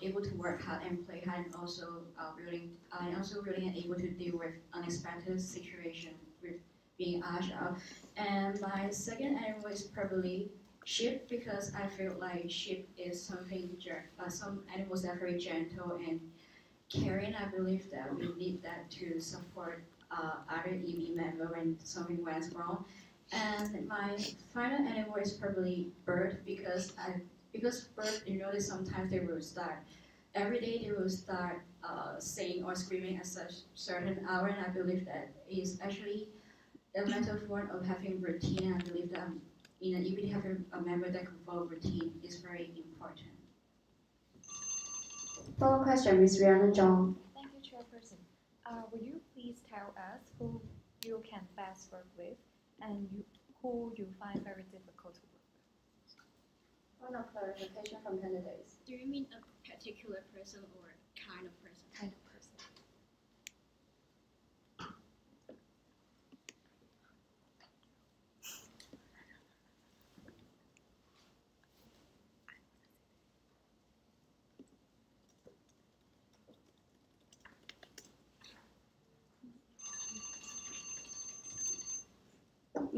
able to work hard and play hard, and also willing and able to deal with unexpected situations with being agile. And my second animal is probably sheep because I feel like sheep is something some animals that are very gentle and caring. I believe that we need that to support other EB member when something went wrong. And my final animal is probably bird because bird, you know, that sometimes they will start every day they will start saying or screaming at such certain hour, and I believe that is actually a metaphor of having routine. I believe that even having a member that can follow routine is very important. Follow question, Ms. Rainie Zhang. Thank you, Chairperson. Would you please tell us who you can best work with and who you find very difficult to work with? Point of clarification from candidates. Do you mean a particular person or kind of person? Kind of person.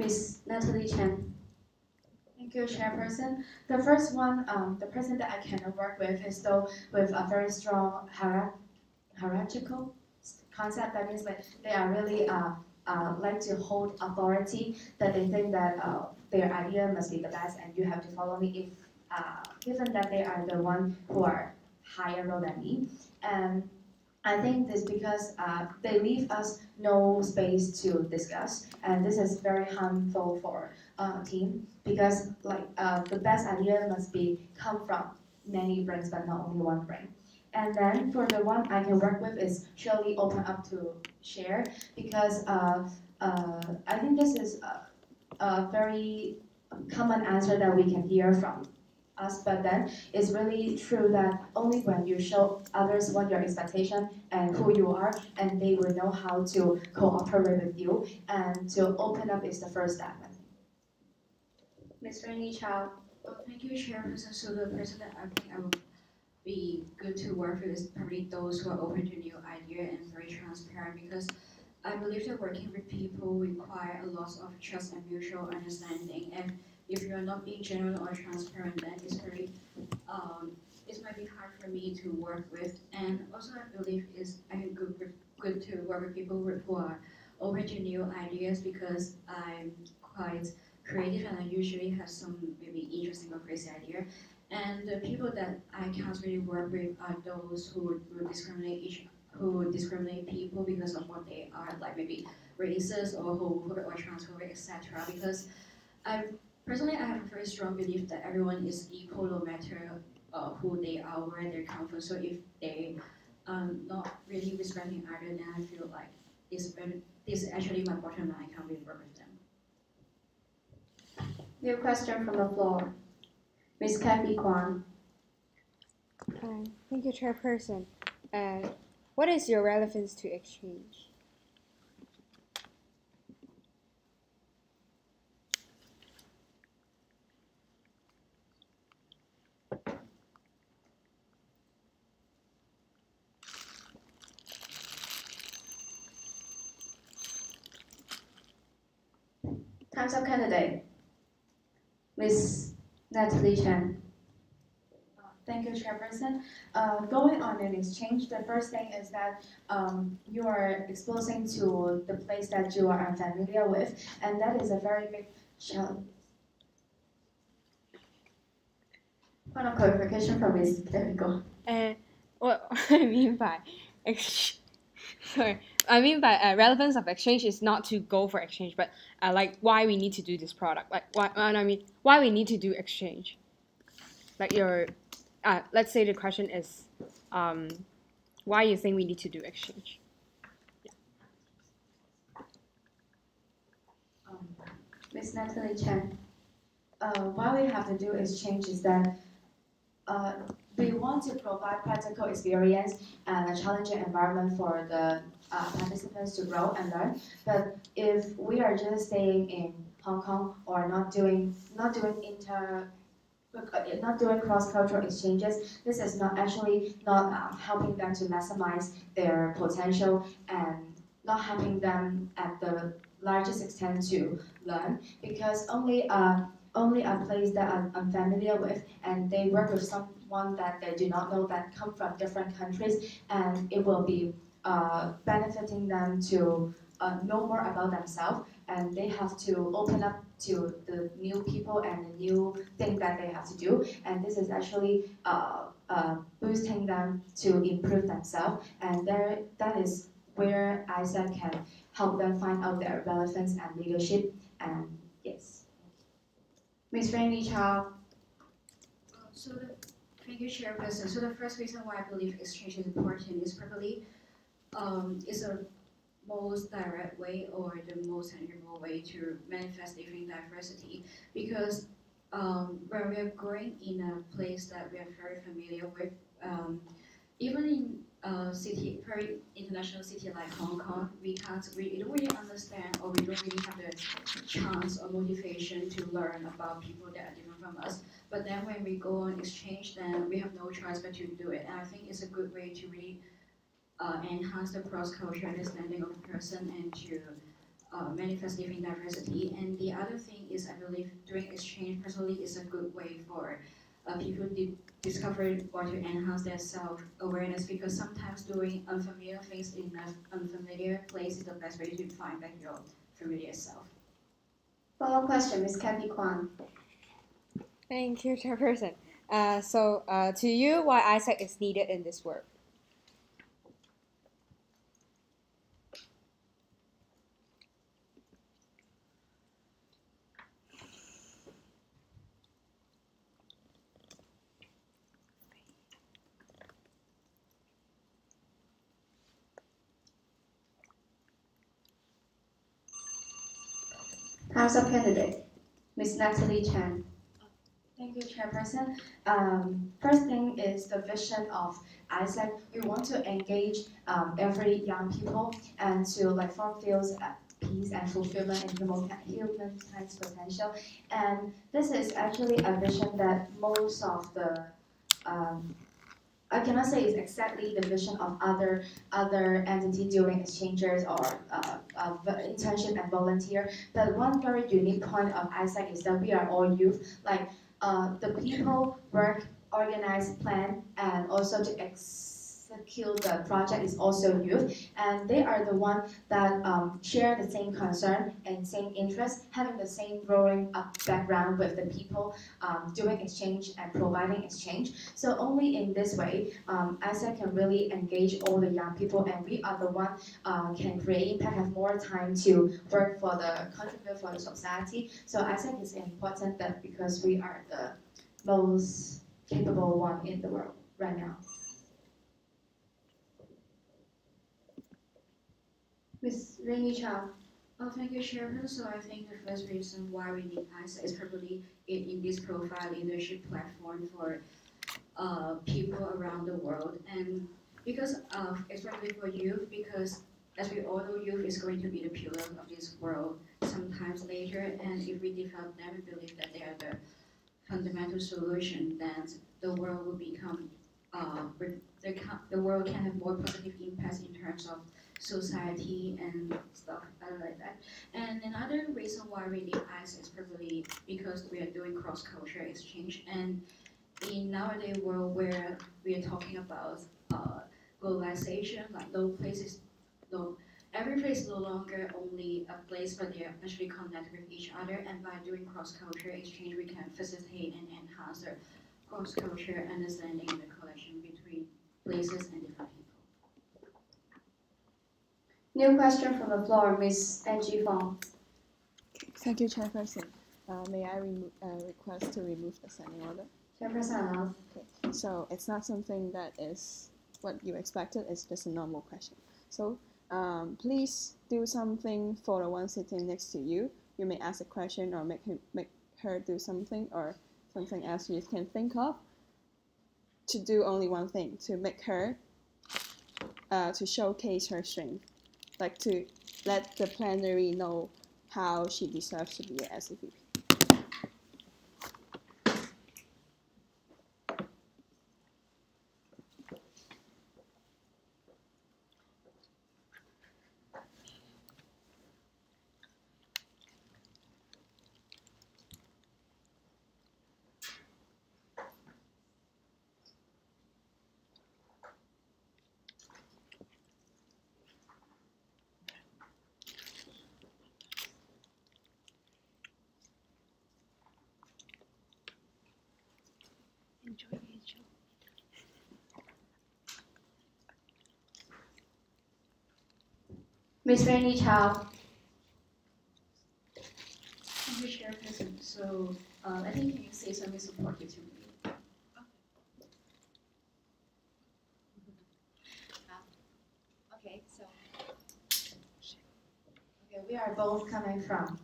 Miss Natalie Chen. Thank you, Chairperson. The first one, the person that I cannot work with is though with a very strong hierarchical concept. That means like they are really like to hold authority, that they think that their idea must be the best and you have to follow me if given that they are the one who are higher role than me. And I think this because they leave us no space to discuss, and this is very harmful for team because like the best idea must be come from many brains but not only one brain. And then for the one I can work with is surely open up to share because I think this is a very common answer that we can hear from us, but then it's really true that only when you show others what your expectation and who you are, and they will know how to cooperate with you, and to open up is the first step. Ms. Rainie Chau. Thank you, Chairperson. So the person that I think I would be good to work with is probably those who are open to new ideas and very transparent, because I believe that working with people require a lot of trust and mutual understanding. And if you're not being genuine or transparent, then it's very, it might be hard for me to work with. And also, I believe I'm good to work with people who are open to new ideas, because I'm quite creative and I usually have some maybe interesting or crazy idea. And the people that I can't really work with are those who discriminate people because of what they are, like maybe racist or homophobic or transphobic, etc. Because I personally I have a very strong belief that everyone is equal no matter who they are, where they come from. So if they not really respecting either, then I feel like this is actually my bottom line. I can't really work with them. New question from the floor. Ms. Kathy Kwan. Thank you, Chairperson. What is your relevance to exchange? Time's up, candidate. Ms. Natalie Chen. Thank you, Chairperson. Going on an exchange, the first thing is that you are exposing to the place that you are unfamiliar with, and that is a very big challenge. Point of clarification from Ms. There we go. What I mean by relevance of exchange is not to go for exchange, but like why we need to do this product. Like why we need to do exchange. Like let's say the question is why you think we need to do exchange. Ms. Natalie Chen, what we have to do exchange is that we want to provide practical experience and a challenging environment for the participants to grow and learn. But if we are just staying in Hong Kong or not doing cross-cultural exchanges, this is not helping them to maximize their potential and not helping them at the largest extent to learn, because only a place that I'm unfamiliar with and they work with someone that they do not know that come from different countries, and it will be benefiting them to know more about themselves, and they have to open up to the new people and the new thing that they have to do, and this is actually boosting them to improve themselves, and that is where AIESEC can help them find out their relevance and leadership, and yes. Ms. Rainie Chau. Thank you, Chairperson. So the first reason why I believe exchange is important is probably is a most direct way or the most tangible way to manifest different diversity, because when we are growing in a place that we are very familiar with, even in a city, very international city like Hong Kong, we don't really understand, or we don't really have the chance or motivation to learn about people that are different from us. But then when we go on exchange, then we have no choice but to do it. And I think it's a good way to really enhance the cross-cultural understanding of the person and to manifest living diversity. And the other thing is, I believe doing exchange personally is a good way for people to discover or to enhance their self-awareness, because sometimes doing unfamiliar things in an unfamiliar place is the best way to find back your familiar self. Follow-up question, Ms. Kathy Kwan. Thank you, Chairperson. To you, why AIESEC is needed in this work? House of Candidate, Ms. Natalie Chan. Thank you, Chairperson. First thing is the vision of AIESEC. We want to engage every young people and to fulfill peace and fulfillment and humankind's potential. And this is actually a vision that most of the I cannot say it's exactly the vision of other entity doing exchanges or internship and volunteer. But one very unique point of AIESEC is that we are all youth. The people work, organize, plan, and also to execute the project is also youth, and they are the ones that share the same concern and same interest, having the same growing up background with the people doing exchange and providing exchange. So only in this way, AIESEC can really engage all the young people, and we are the one can create impact, have more time to work for contribute for the society. So AIESEC is important that because we are the most capable one in the world right now. Ms. Rainie Chau. Thank you, Chairman. So I think the first reason why we need AIESEC is probably in this profile leadership platform for people around the world, and because of especially for youth, because as we all know, youth is going to be the pillar of this world sometimes later, and if we develop them, we believe that they are the fundamental solution, then the world will become the world can have more positive impacts in terms of society and stuff like that. And another reason why we need AIESEC is probably because we are doing cross-cultural exchange, and in nowadays world where we are talking about globalization, every place is no longer only a place, but they are actually connected with each other, and by doing cross-cultural exchange, we can facilitate and enhance the cross-cultural understanding and the connection between places and different people. New question from the floor, Ms. Angie Fong. Thank you, Chairperson. May I request to remove the standing order? Chairperson allows. Okay. So it's not something that is what you expected. It's just a normal question. So please do something for the one sitting next to you. You may ask a question or make her do something or something else you can think of. To do only one thing, to make her, to showcase her strength. Like to let the plenary know how she deserves to be an LCVP. Ms. Rainie Chau. Thank you, Chairperson. So I think you can say something supportive to me. We are both coming from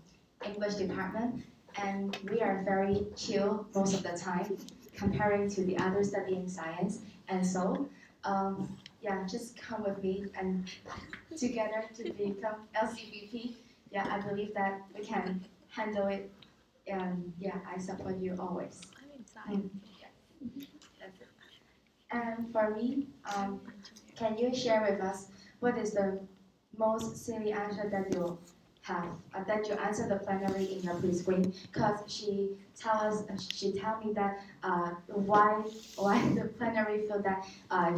English department, and we are very chill most of the time comparing to the others studying science. And so, just come with me and together to become LCVP. Yeah, I believe that we can handle it. And I support you always. That's it. And for me, can you share with us what is the most silly answer that you have that you answer the plenary in your pre-screen, because she tell me that why the plenary feel that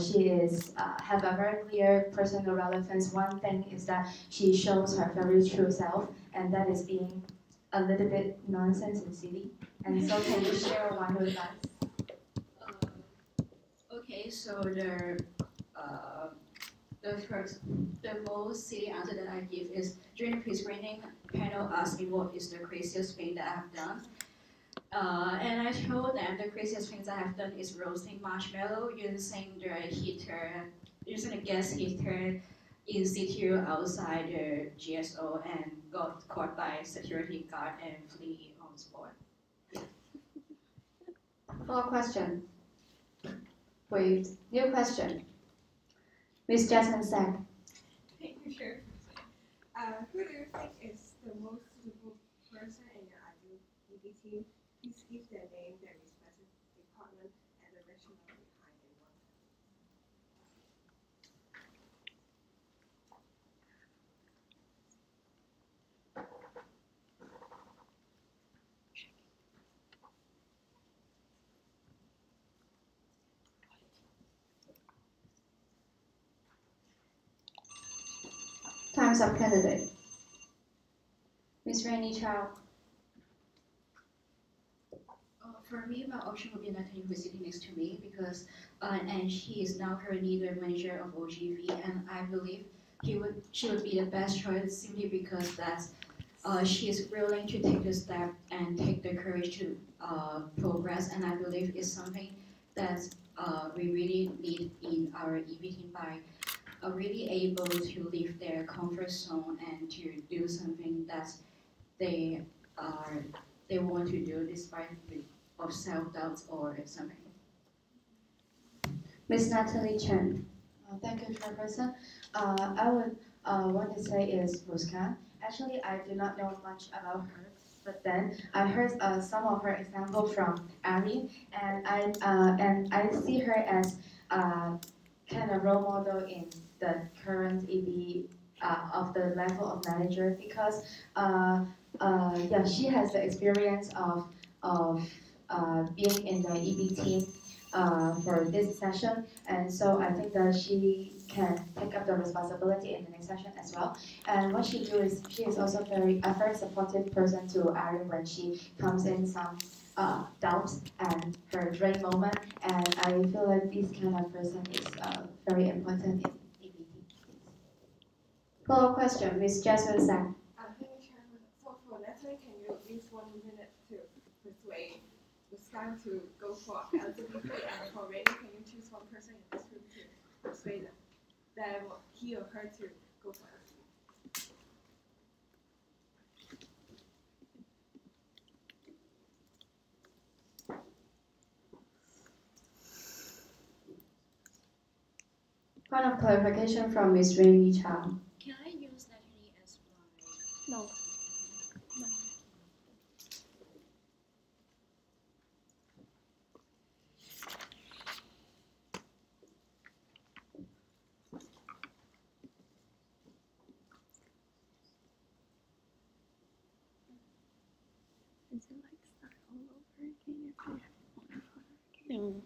she is have a very clear personal relevance. One thing is that she shows her very true self, and that is being a little bit nonsense in city. And so can you share one with us? Okay, so the most silly answer that I give is during the pre-screening panel asked me what is the craziest thing that I've done. And I told them the craziest things I have done is roasting marshmallow using the gas heater in CityU outside the GSO, and got caught by security guard and flee on spot. Follow question. Wait, new question. Miss Jasmine Sack. Thank you, Chair. Who do you think is the most suitable person in your ideal EB team? Please give their name, their respective department, and the rationale behind it. Time's up, candidate. Miss Rainie Chau. For me, my option would be Natelie, who is sitting next to me, because and she is now currently the manager of OGV, and I believe she would be the best choice simply because that she is willing to take the step and take the courage to progress, and I believe it's something that we really need in our EV team by really able to leave their comfort zone and to do something that they want to do despite of self-doubt or something. Miss Natalie Chen. Thank you, Chairperson. I would want to say is Muskan. Actually, I do not know much about her, but then I heard some of her examples from Ari, and I see her as kind of role model in the current EB of the level of manager, because yeah, she has the experience of being in the EB team for this session, and so I think that she can take up the responsibility in the next session as well. And what she do is she is also a very supportive person to Erin when she comes in some doubts and her drain moment. And I feel like this kind of person is very important in EB team. Follow question, Miss Jasmine Sang. Thank you, Chairman. So for Natalie, can you use 1 minute to persuade the staff to go for LCVP, and for Rainie, can you choose one person in this room to persuade them he or her to go for LCVP? Point of clarification from Miss Rainie Chau. Can I use Natalie as my? No. Is it like start all over again if we have one?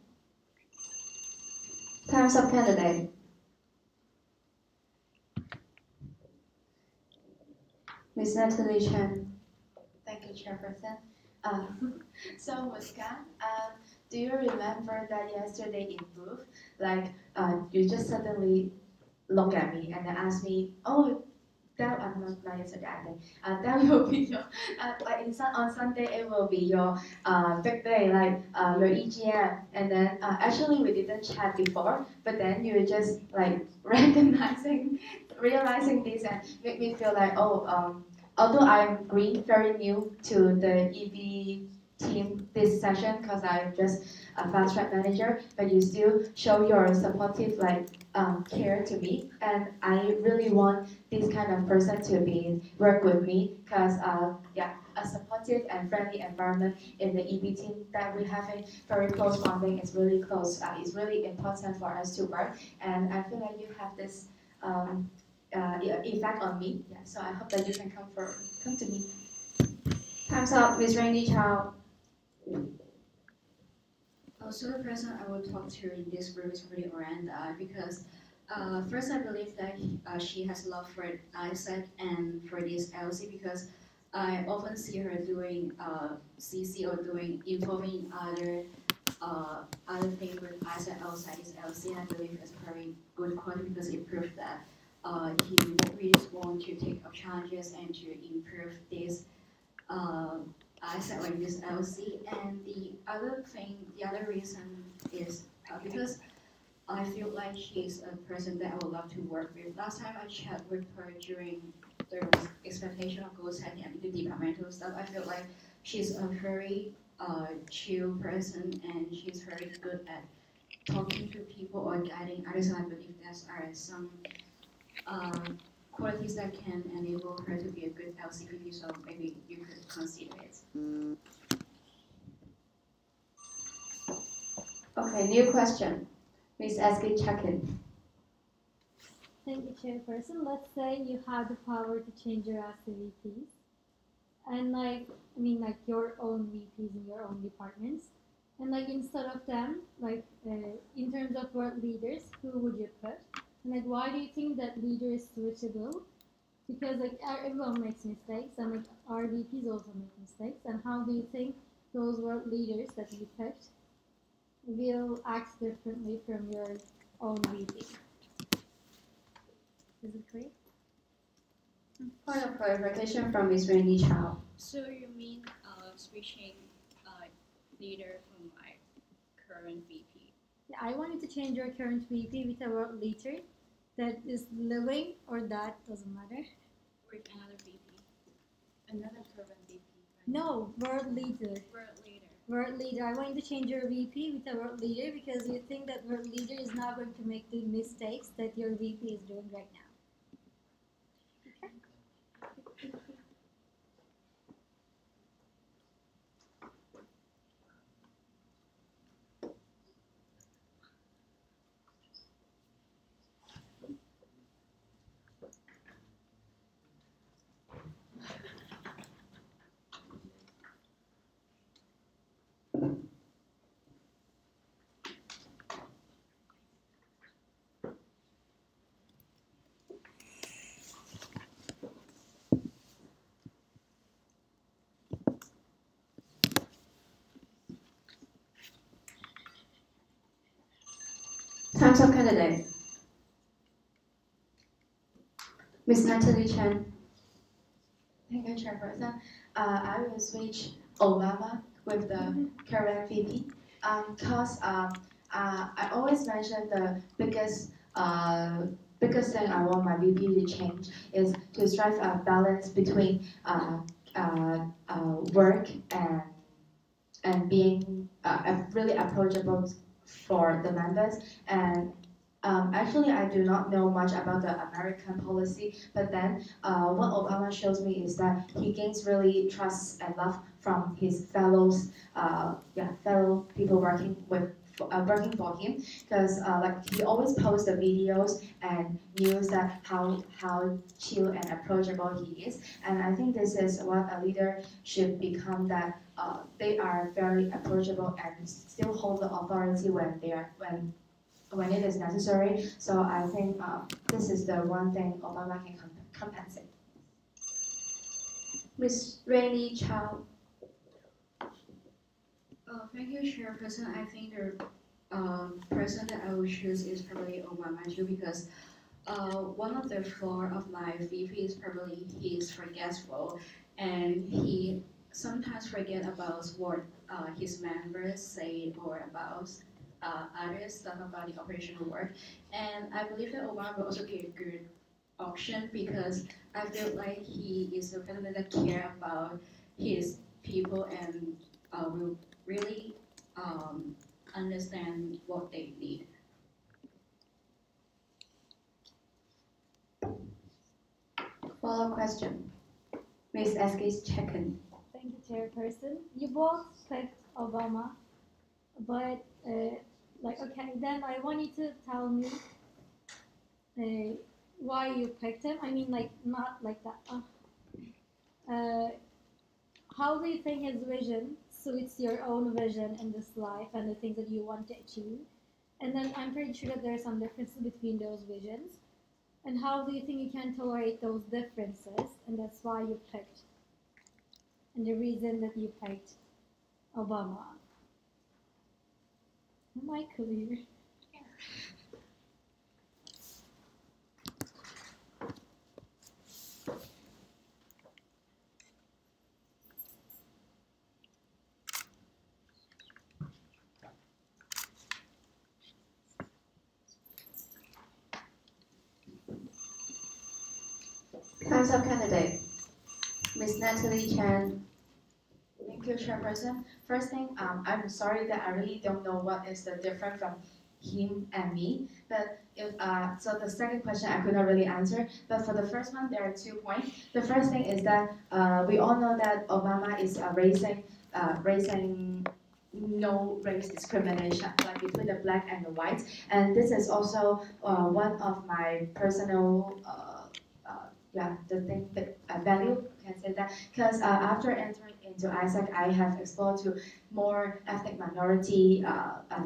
Time's up, candidate. Miss Natalie Chen. Thank you, Chairperson. So Muskan, do you remember that yesterday in booth, like you just suddenly look at me and then ask me, oh, that I'm not yesterday, I think. That will be your on Sunday it will be your big day, like your EGM, and then actually we didn't chat before, but then you just like realizing this and make me feel like, oh, although I'm very new to the EB team this session because I'm just a fast track manager, but you still show your supportive care to me, and I really want this kind of person to work with me because yeah, a supportive and friendly environment in the EB team that we have a very close bonding is really close. It's really important for us to work, and I feel like you have this effect on me. Yeah, so I hope that you can come to me. Time's up, Miss Rainie Chau. So the person I will talk to in this group is really Miranda because first I believe that she has love for AIESEC and for this LC because I often see her doing CC or doing involving other things with AIESEC outside his LC, and I believe it's very good quality because it proves that he really wants to take up challenges and to improve this AIESEC like this LC. And the other reason is because I feel like she's a person that I would love to work with. Last time I chatted with her during the expectation of goal setting and the departmental stuff, I feel like she's a very chill person and she's very good at talking to people or guiding others. And I believe those are some qualities that can enable her to be a good LCVP, so maybe you could consider it. Okay, new question. Miss Eski, check in. Thank you, Chairperson. Let's say you have the power to change your LCVPs, and like your own VPs in your own departments, and like instead of them, like in terms of world leaders, who would you put? And like, why do you think that leader is switchable? Because like everyone makes mistakes, and like our VPs also make mistakes. And how do you think those world leaders that you picked will act differently from your own VP? Is it clear? Point of clarification from Miss Rainie Chau. So you mean switching leader from my current VP? Yeah, I wanted to change your current VP with a world leader that is living or that doesn't matter. With another VP, another current VP. Right? No, world leader. World leader. World leader. I want you to change your VP with a world leader because you think that world leader is not going to make the mistakes that your VP is doing right now. Time's up, candidate. Miss Natalie Chen. Thank you, Chairperson. I will switch Obama with the current VP because I always mention the biggest thing I want my VP to change is to strike a balance between work and being really approachable for the members. And actually, I do not know much about the American policy, but then what Obama shows me is that he gains really trust and love from his fellows, fellow people working for him, because like he always posts the videos and news that how chill and approachable he is, and I think this is what a leader should become, that they are very approachable and still hold the authority when it is necessary. So I think this is the one thing Obama can compensate. Ms. Rainie Chau. Thank you, Chairperson. I think the person that I will choose is probably Obama too, because one of the flaws of my VP is probably he's forgetful, and he sometimes forget about what his members say or about other stuff about the operational work. And I believe that Obama will also be a good option because I feel like he is the president that care about his people and will really understand what they need. Follow-up question. Ms. Eskis Checken. Thank you, Chairperson. You both picked Obama, but okay, then I want you to tell me why you picked him? I mean, like, not like that. How do you think his vision suits your own vision in this life and the things that you want to achieve? And then I'm pretty sure that there's some differences between those visions. And how do you think you can tolerate those differences? And that's why you picked, and the reason that you picked Obama. Am I clear? Time's up, candidate. Ms. Natalie Chan. Thank you, Chairperson. First thing, I'm sorry that I really don't know what is the difference from him and me. But if so, the second question I could not really answer. But for the first one, there are 2 points. The first thing is that we all know that Obama is raising no race discrimination, like between the black and the white. And this is also one of my personal. The thing that I value, can say that, because after entering into AIESEC, I have explored to more ethnic minority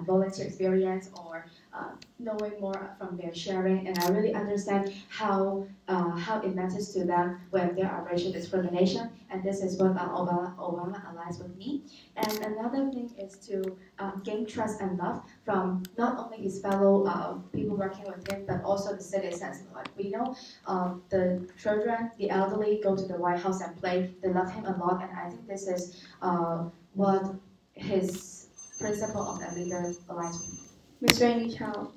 volunteer experience or knowing more from their sharing, and I really understand how it matters to them when there are racial discrimination, and this is what Obama aligns with me. And another thing is to gain trust and love from not only his fellow people working with him, but also the citizens. Like we know, the children, the elderly go to the White House and play. They love him a lot, and I think this is what his principle of a leader aligns with. Ms. Rainie Chau.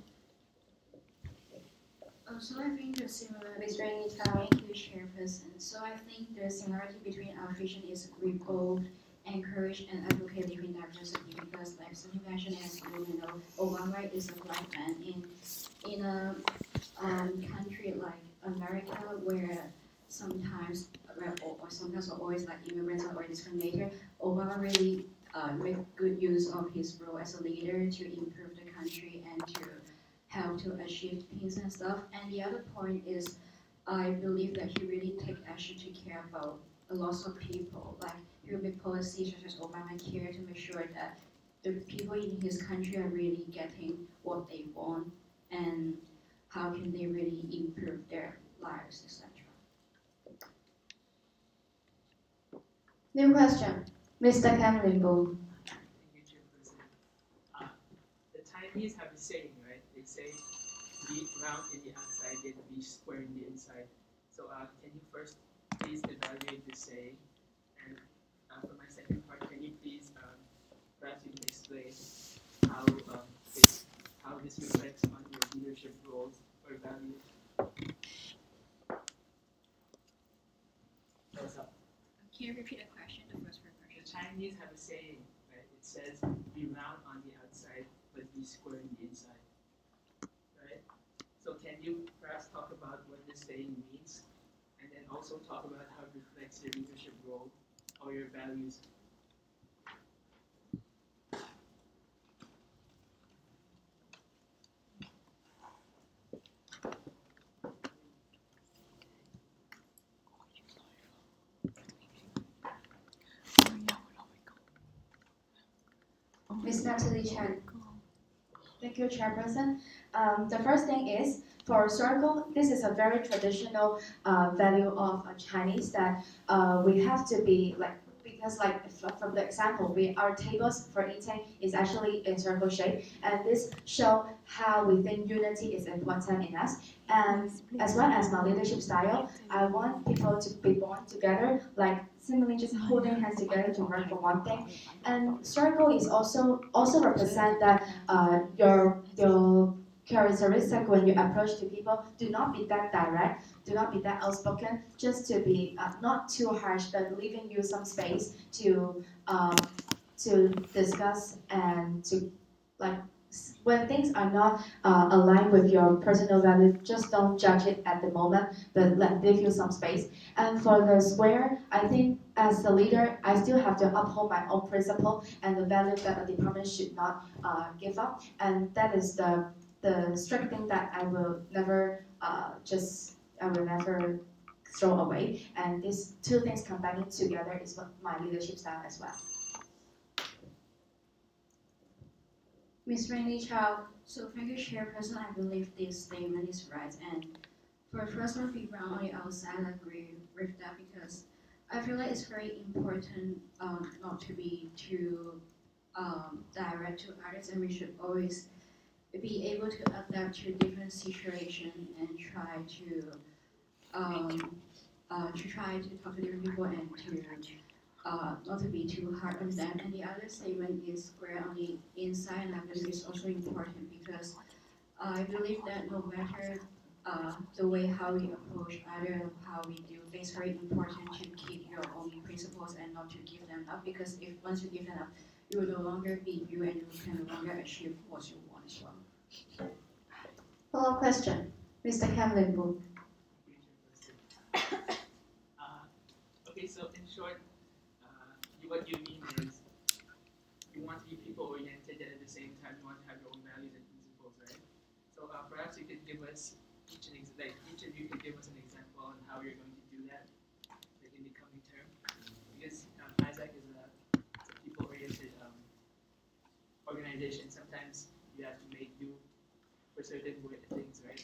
So I think the similar. Ms. Rainie Chau. Thank you, Chairperson. So I think the similarity between our vision is we both encourage and advocate living diversity because, like Sunny mentioned, as you know, Obama is a black man in a country like America where sometimes, or sometimes or always like immigrants are always discriminated. Obama really make good use of his role as a leader to improve the country and to help to achieve peace and stuff. And the other point is, I believe that he really take action to care about a lot of people. Like he will make policies such as Obamacare to make sure that the people in his country are really getting what they want and how can they really improve their lives, etc. New question, Mr. Cameron Boo. The Chinese have a saying, right? They say, be round in the outside and be square in the inside. So can you first please evaluate this saying? And for my second part, can you please perhaps you can explain how this reflects on your leadership roles or values? Can you repeat the question, the first question? The Chinese have a saying, right? It says, be round on the outside, but be square on the inside, right? So can you perhaps talk about what this saying means, and then also talk about how it reflects your leadership role or your values? Ms. Natalie Chan. Thank you, Chairperson. The first thing is, for circle, this is a very traditional value of Chinese that we have to be like, because like from the example, our tables for eating is actually in circle shape, and this show how we think unity is important in us. And as well as my leadership style, I want people to be born together, like simply just holding hands together to work for one thing. And circle is also represent that your characteristic when you approach to people, do not be that direct, do not be that outspoken, just to be not too harsh, but leaving you some space to discuss and to like when things are not aligned with your personal value, just don't judge it at the moment, but leave you some space. And for the square, I think as a leader, I still have to uphold my own principle and the value that a department should not give up. And that is the strict thing that I will never I will never throw away. And these two things combining together is what my leadership style as well. Ms. Rainie Chau, so thank you, Chairperson. I believe this statement is right. And for personal feedback on the outside, I agree with that because I feel like it's very important not to be too direct to others, and we should always be able to adapt to different situations and try to talk to different people and to not to be too hard on them. And the other statement is square on the inside, and I believe it's also important because I believe that no matter the way how we approach other, how we do things, very important to keep your own principles and not to give them up. Because if once you give them up, you will no longer be you, and you can no longer achieve what you want as well. Follow-up question, Mr. Camlin Book. Okay, so in short, what you mean is you want to be people-oriented, and at the same time you want to have your own values and principles, right? So perhaps you could give us each of you could give us an example on how you're going to do that, like in the coming term, because AIESEC is a people-oriented organization. Sometimes you have to make do for certain things, right?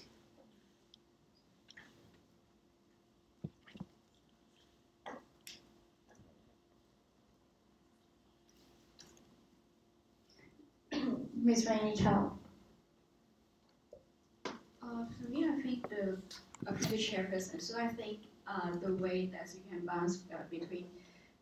Ms. Rainie Chau. For me, I think the chairperson. So I think the way that you can balance between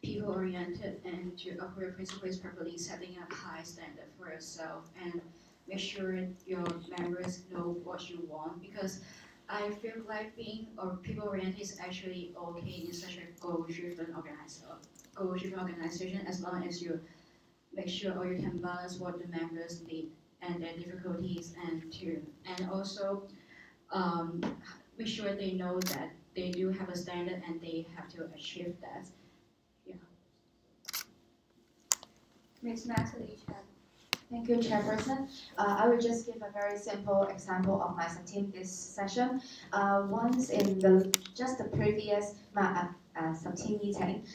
people-oriented and to operate principles properly, setting up high standard for yourself and make sure your members know what you want. Because I feel like being people-oriented is actually okay in such a goal-driven organization as long as you make sure or you can balance what the members need and their difficulties and also make sure they know that they do have a standard and they have to achieve that. Yeah. Ms. Natelie Chen. Thank you, Chairperson. I will just give a very simple example of my sub-team this session. Once in just the previous sub-team meeting,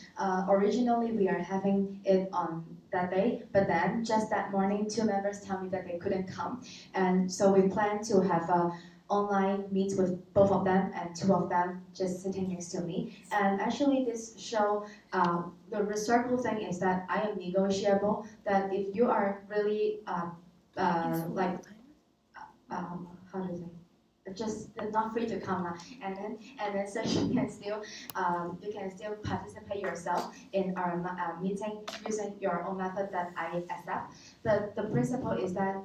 originally we are having it on that day, but then just that morning, 2 members tell me that they couldn't come, and so we plan to have a online meet with both of them, and 2 of them just sitting next to me. And actually this show, the circle thing is that I am negotiable, that if you are really how do you say, just not free to come and then so you can still participate yourself in our meeting using your own method that I accept. But the principle is that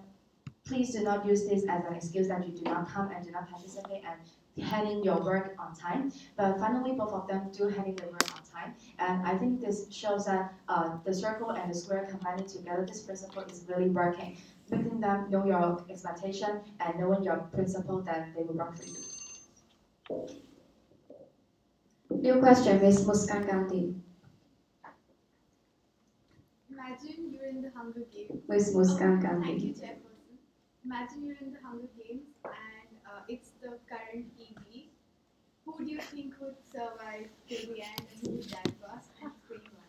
please do not use this as an excuse that you do not come and do not participate and hand in your work on time. But finally, both of them do hand in their work on time. And I think this shows that the circle and the square combining together, this principle is really working. Making them know your expectation and knowing your principle, then they will work for you. New question, Ms. Muskan Gandhi. Imagine you're in the Hunger Games. Ms. Muskan Gandhi. Thank you, Chairperson. Imagine you're in the Hunger Games and it's the current EB. Who do you think would survive till the end and who would die first and explain why?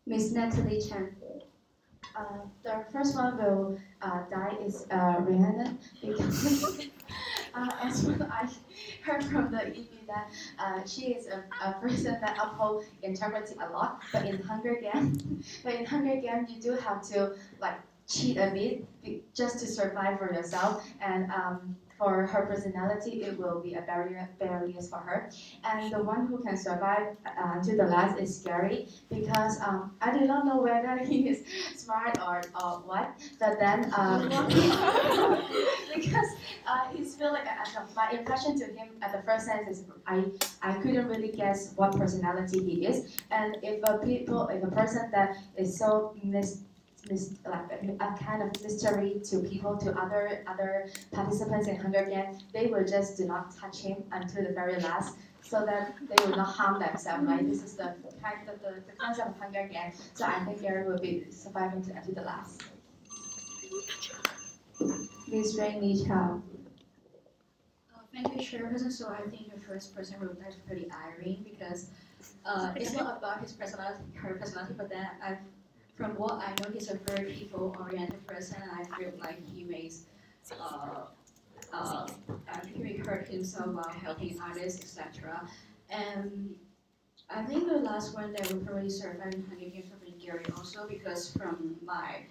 Ms. Natelie Chen. The first one will die is Rainie, because as well I heard from the EB that she is a person that upholds integrity a lot. But in Hunger Games, you do have to cheat a bit just to survive for yourself. And for her personality, it will be a barrier for her. And the one who can survive to the last is scary, because I do not know whether he is smart or what. But then because he's feeling my impression to him at the first sense is I couldn't really guess what personality he is. And if a person that is so a kind of mystery to people, to other participants in Hunger Games. They will just do not touch him until the very last, so that they will not harm themselves. Right? This is the concept of Hunger Games. So I think Gary will be surviving until the last. Miss Rainie Chau. Thank you, Chairperson. So I think the first person will die pretty Irene because it's not about his personality, her personality, but then from what I know, he's a very people-oriented person, and I feel like he may hurt himself while helping others, etc. And I think the last one that will probably survive in Hunger Games will be Gary also, because from my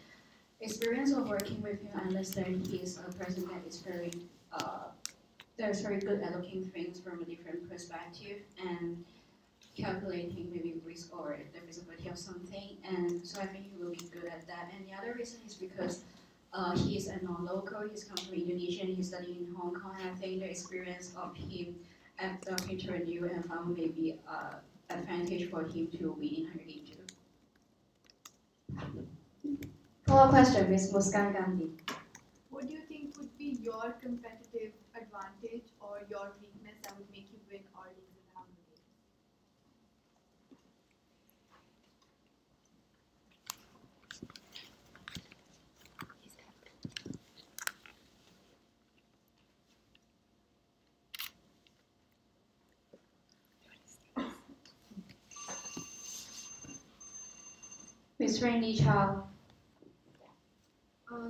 experience of working with him, I understand he's a person that is that's very good at looking things from a different perspective and calculating maybe risk or the feasibility of something, and so I think he will be good at that. And the other reason is because he is a non-local, he's come from Indonesia and he's studying in Hong Kong, and I think the experience of him adapting to a new environment may be an advantage for him to win in Hunger Games too. Follow question, Ms. Muskan Gandhi. What do you think would be your competitive advantage or your weakness that would make you win or lose in the Hunger Games? Ms. Rainie Chau.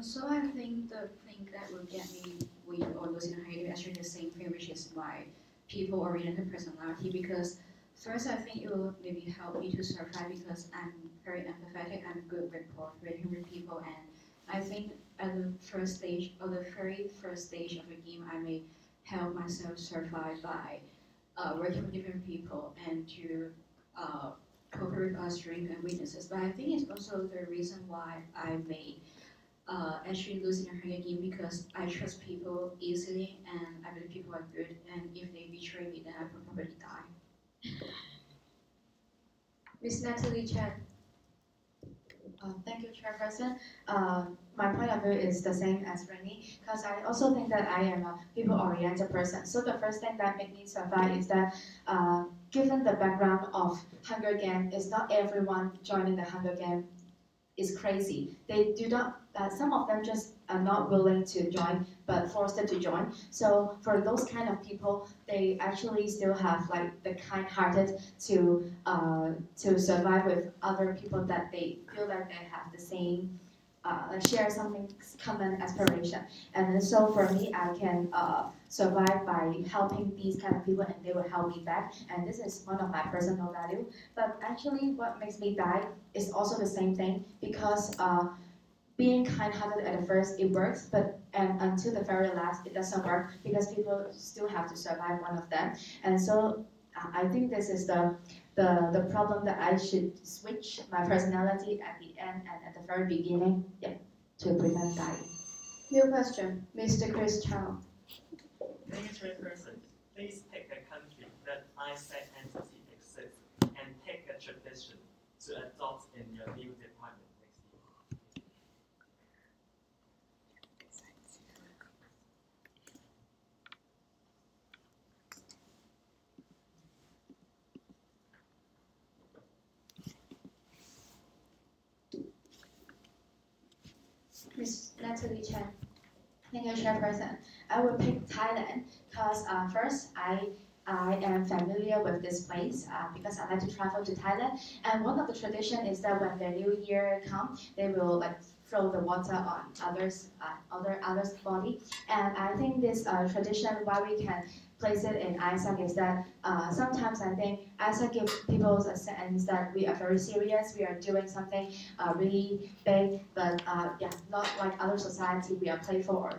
So I think the thing that will get me win or lose in Hunger Games is actually the same thing, which is my people-oriented personality. Because first, I think it will maybe help me to survive because I'm very empathetic. I'm good with cooperating with people, and I think at the first stage or the very first stage of the game, I may help myself survive by working with different people and to cooperate with our strengths and weaknesses. But I think it's also the reason why I may actually lose in a Hunger Game, because I trust people easily and I believe people are good, and if they betray me, then I will probably die. Ms. Natalie Chen. Thank you, Chairperson. My point of view is the same as Rainie, because I also think that I am a people-oriented person. So the first thing that makes me survive is that given the background of Hunger Games, it's not everyone joining the Hunger Games is crazy. They do not, some of them just are not willing to join, but forced to join. So for those kind of people, they actually still have like the kind-hearted to survive with other people that they feel like they have the same, share something common aspiration. And then so for me, I can survive by helping these kind of people, and they will help me back. And this is one of my personal value. But actually, what makes me die is also the same thing, because being kind-hearted at the first, it works, but until the very last, it doesn't work, because people still have to survive one of them. And so I think this is the problem, that I should switch my personality at the end and at the very beginning, to prevent dying. New question, Mr. Chris Chau. Thank you, Chairperson. Please pick a country that AIESEC entity exists and pick a tradition to adopt in your new department next year. Ms. Natalie Chen. Thank you, Chairperson. I will pick Thailand because first, I am familiar with this place because I like to travel to Thailand. And one of the tradition is that when the new year comes, they will like throw the water on others' body. And I think this tradition, why we can place it in AIESEC, is that sometimes I think AIESEC gives people a sense that we are very serious, we are doing something really big, but not like other society, we are playful or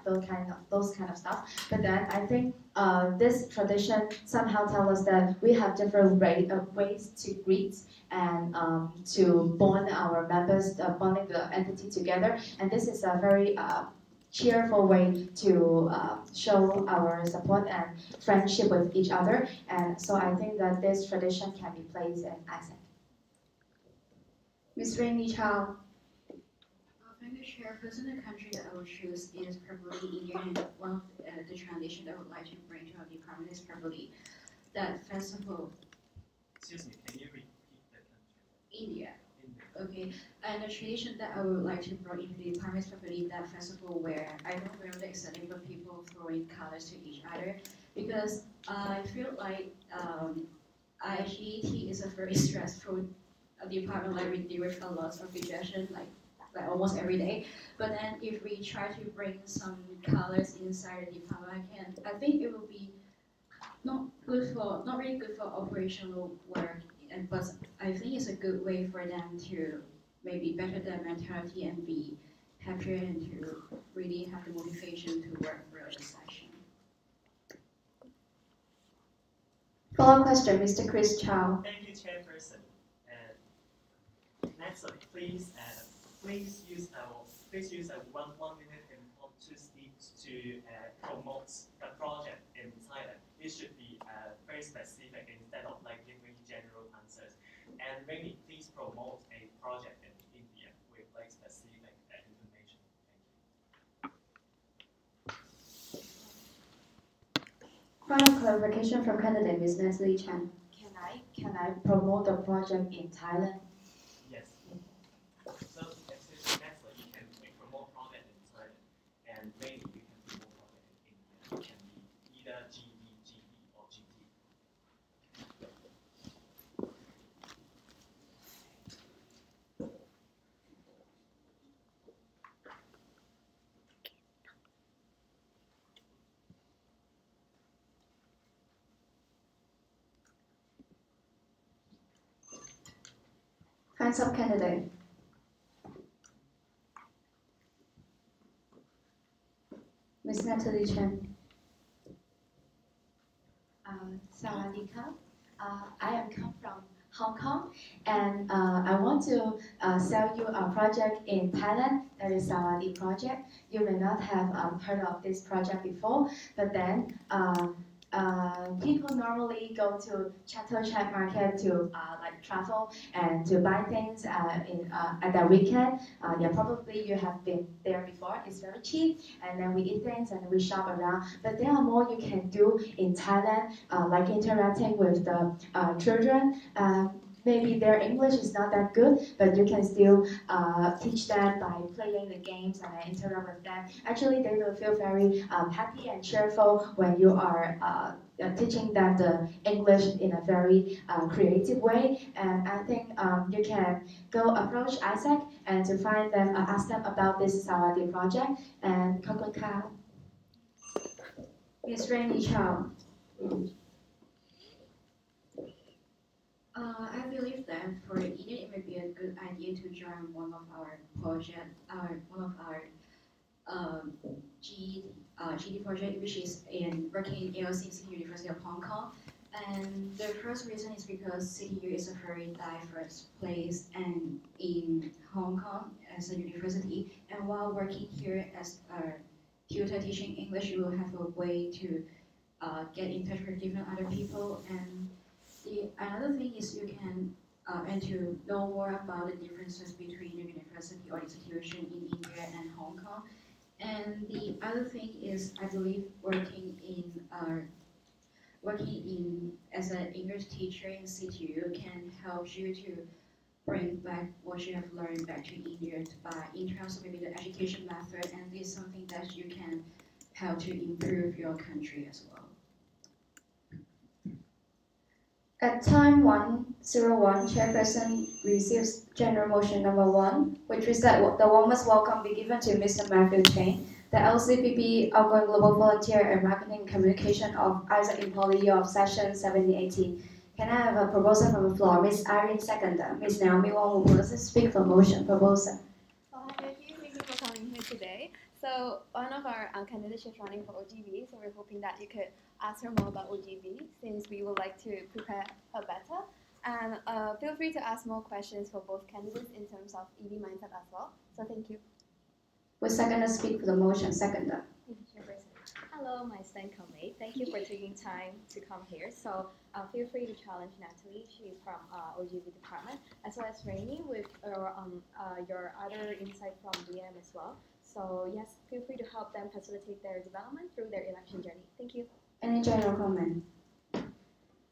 those kind of stuff. But then I think this tradition somehow tells us that we have different ways to greet and to bond our members, bonding the entity together. And this is a very cheerful way to show our support and friendship with each other. And so I think that this tradition can be placed in AIESEC. Ms. Rainie Chau. Thank you, Chairperson. The country that I would choose is probably India, and one of the tradition that I would like to bring to our department is probably that festival. Excuse me, can you repeat the country? India. India. Okay, and the tradition that I would like to bring into the department is probably that festival where I don't remember exactly, but people throwing colors to each other, because I feel like IGT is a very stressful department. Like we deal with a lot of rejection, like almost every day. But then if we try to bring some colors inside the department, I think it will be not really good for operational work, but I think it's a good way for them to maybe better their mentality and be happier and to really have the motivation to work for the session. Follow-up question, Mr. Chris Chau. Thank you, Chairperson. Natalie, please use a 1 minute impromptu speech to promote the project in Thailand. It should be very specific instead of like giving general answers. And Rainie, please promote a project in India with like specific information. Thank you. Final clarification from candidate Ms. Natalie Chan. Can I promote the project in Thailand? Yes. So, Natalie, you can promote project in Thailand, and Rainie, you can promote project in India. It can be either GD, GD, or GT. Hands up, candidate. Ms. Natalie Chen. Sawadika. I am come from Hong Kong, and I want to sell you a project in Thailand. That is Sawadi project. You may not have heard of this project before, but then people normally go to Chatterjee market to like travel and to buy things at the weekend. Yeah, probably you have been there before. It's very cheap, and then we eat things and we shop around. But there are more you can do in Thailand, like interacting with the children. Maybe their English is not that good, but you can still teach them by playing the games and interact with them. Actually, they will feel very happy and cheerful when you are teaching them the English in a very creative way. And I think you can go approach AIESEC and to find them, ask them about this Sawadi project. And Kokunka. Ms. Rainie Chau. I believe that for India, it may be a good idea to join one of our project, one of our GD project, which is working in AIESEC University of Hong Kong. And the first reason is because CityU is a very diverse place and in Hong Kong as a university. And while working here as a tutor teaching English, you will have a way to get in touch with different other people. And another thing is you can and to know more about the differences between the university or institution in India and Hong Kong. And the other thing is, I believe working as an English teacher in CityU can help you to bring back what you have learned back to India in terms of maybe the education method, and this is something that you can help to improve your country as well. At time 1:01, Chairperson receives General Motion number 1, which is that the warmest welcome be given to Mr. Matthew Chain, the LCVP Outgoing Global Volunteer and Marketing Communication of AIESEC Employee of Session 1718. Can I have a proposal from the floor? Ms. Irene Seconder. Ms. Naomi Wong will speak for motion proposal. Thank you for coming here today. So one of our candidates is running for OGV, so we're hoping that you could ask her more about OGV, since we would like to prepare her better. And feel free to ask more questions for both candidates in terms of EV mindset as well. So thank you. Will seconder speak for the motion? Seconder. Thank you, Chairperson. Hello, my esteemed colleague. Thank you for taking time to come here. So feel free to challenge Natalie. She's from OGV department, as well as Rainie with your other insight from DM as well. So yes, feel free to help them facilitate their development through their election journey. Thank you. Any general comment?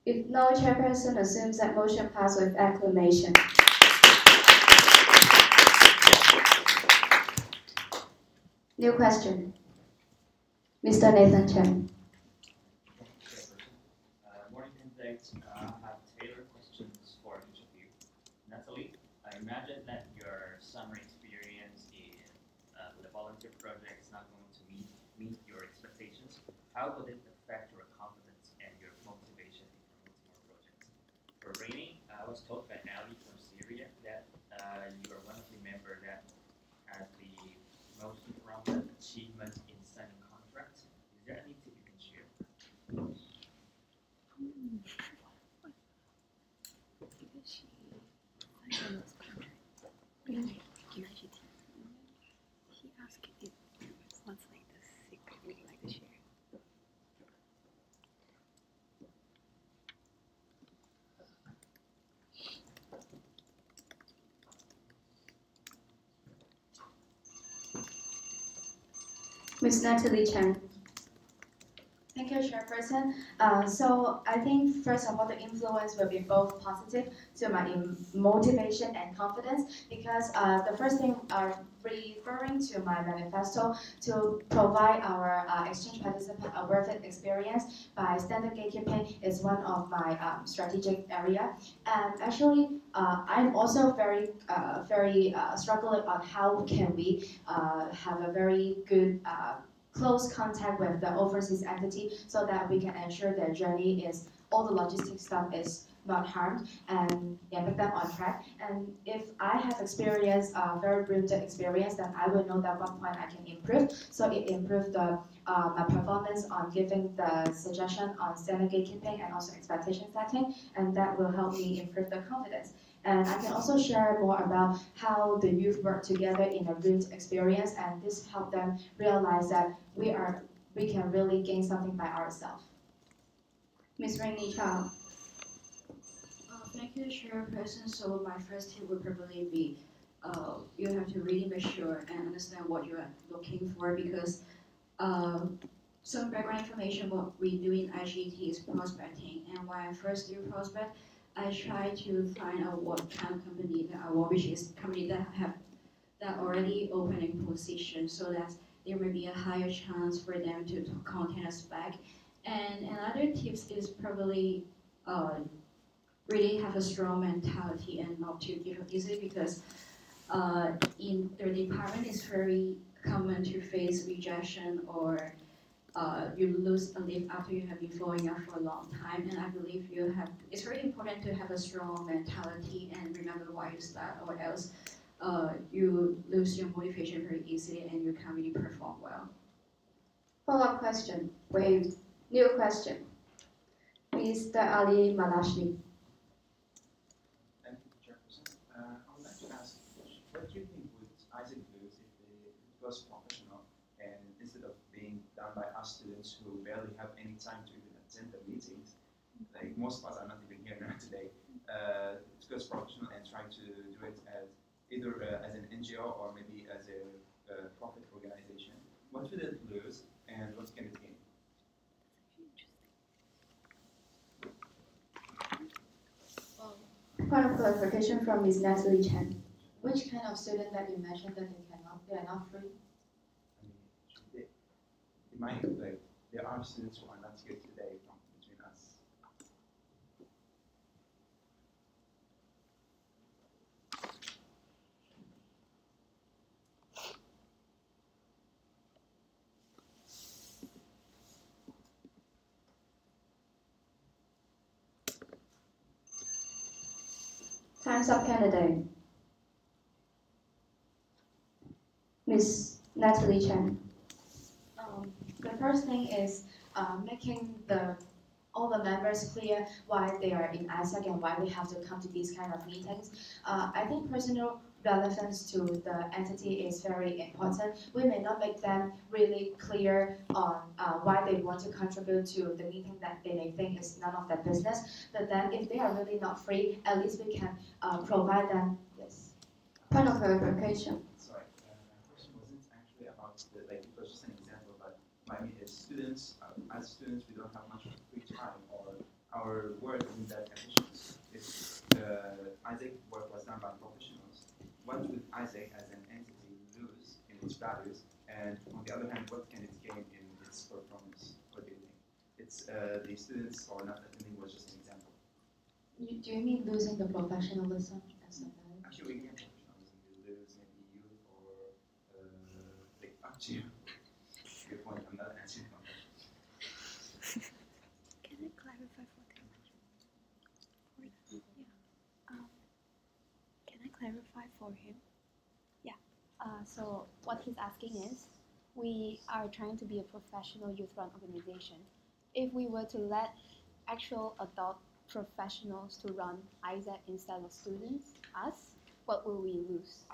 If no, chairperson assumes that motion passed with acclamation. New question. Mr. Nathan Chen. Morning candidates, I have tailored questions for each of you. Natalie, I imagine that your summer experience with a volunteer project is not going to meet your expectations. How would it affect your confidence and your motivation in promoting more projects? For Rainie, I was told by Ali from Syria that you are one of the members that has the most prominent achievement in signing contracts. Is there any tip you can share? Ms. Natalie Chen. Thank you, Chairperson. So I think first of all, the influence will be both positive to my motivation and confidence, because the first thing, referring to my manifesto, to provide our exchange participant a worth it experience by standard gatekeeping is one of my strategic area. And actually, I'm also very struggling on how can we have a very good close contact with the overseas entity so that we can ensure their journey is, all the logistics stuff is not harmed, and make them on track. And if I have experience, very brilliant experience, then I will know that what point I can improve. So it improved the my performance on giving the suggestion on standard gatekeeping and also expectation setting, and that will help me improve the confidence. And I can also share more about how the youth work together in a group experience, and this helped them realize that we can really gain something by ourselves. Ms. Rainie Chau. Thank you, Chairperson. So my first tip would probably be you have to really make sure and understand what you are looking for, because some background information, what we do in IGT is prospecting, and when I first do prospect, I try to find out what kind of company that I want, which is company that already opening position, so that there may be a higher chance for them to contact us back. And another tips is probably really have a strong mentality and not to give up easily, because in their department it's very common to face rejection or you lose a lead after you have been following up for a long time. And I believe it's very important to have a strong mentality and remember why you start, or else you lose your motivation very easily and you can't really perform well. Follow-up question. Wait. New question. Mr. Ali Malashi. Thank you, Chairperson. I would like to ask, what do you think would AIESEC lose if it was professional and instead of being done by us students who barely have any time to even attend the meetings, like most of us are not even here now today, it goes professional and try to do it as either as an NGO or maybe as a profit organization. What would it lose and what can it gain? Point of clarification from Ms. Natalie Chen. Which kind of student that you mentioned that they are not free? I mean, in my like, there are students who are not here today from between us. Time's up, candidate. Ms. Natalie Chen. The first thing is making all the members clear why they are in AIESEC and why they have to come to these kind of meetings. I think relevance to the entity is very important. We may not make them really clear on why they want to contribute to the meeting that they may think is none of their business. But then if they are really not free, at least we can provide them. Yes. Point of clarification. Sorry, my question wasn't actually about the, like, it was just an example, but I mean, as students, we don't have much free time, or our work isn't that efficient. If AIESEC work was done by professionals, what would AIESEC as an entity lose in its values, and on the other hand, what can it gain in its performance? What do you think? It's the students or not attending was just an example. Do you mean losing the professionalism as a value? Actually, we can professionalism. You lose maybe youth or like up to you. Good point. I'm not answering on that. Can I clarify for them? Can I clarify for him? Yeah. So what he's asking is, we are trying to be a professional youth-run organization. If we were to let actual adult professionals to run AIESEC instead of students, us, what will we lose?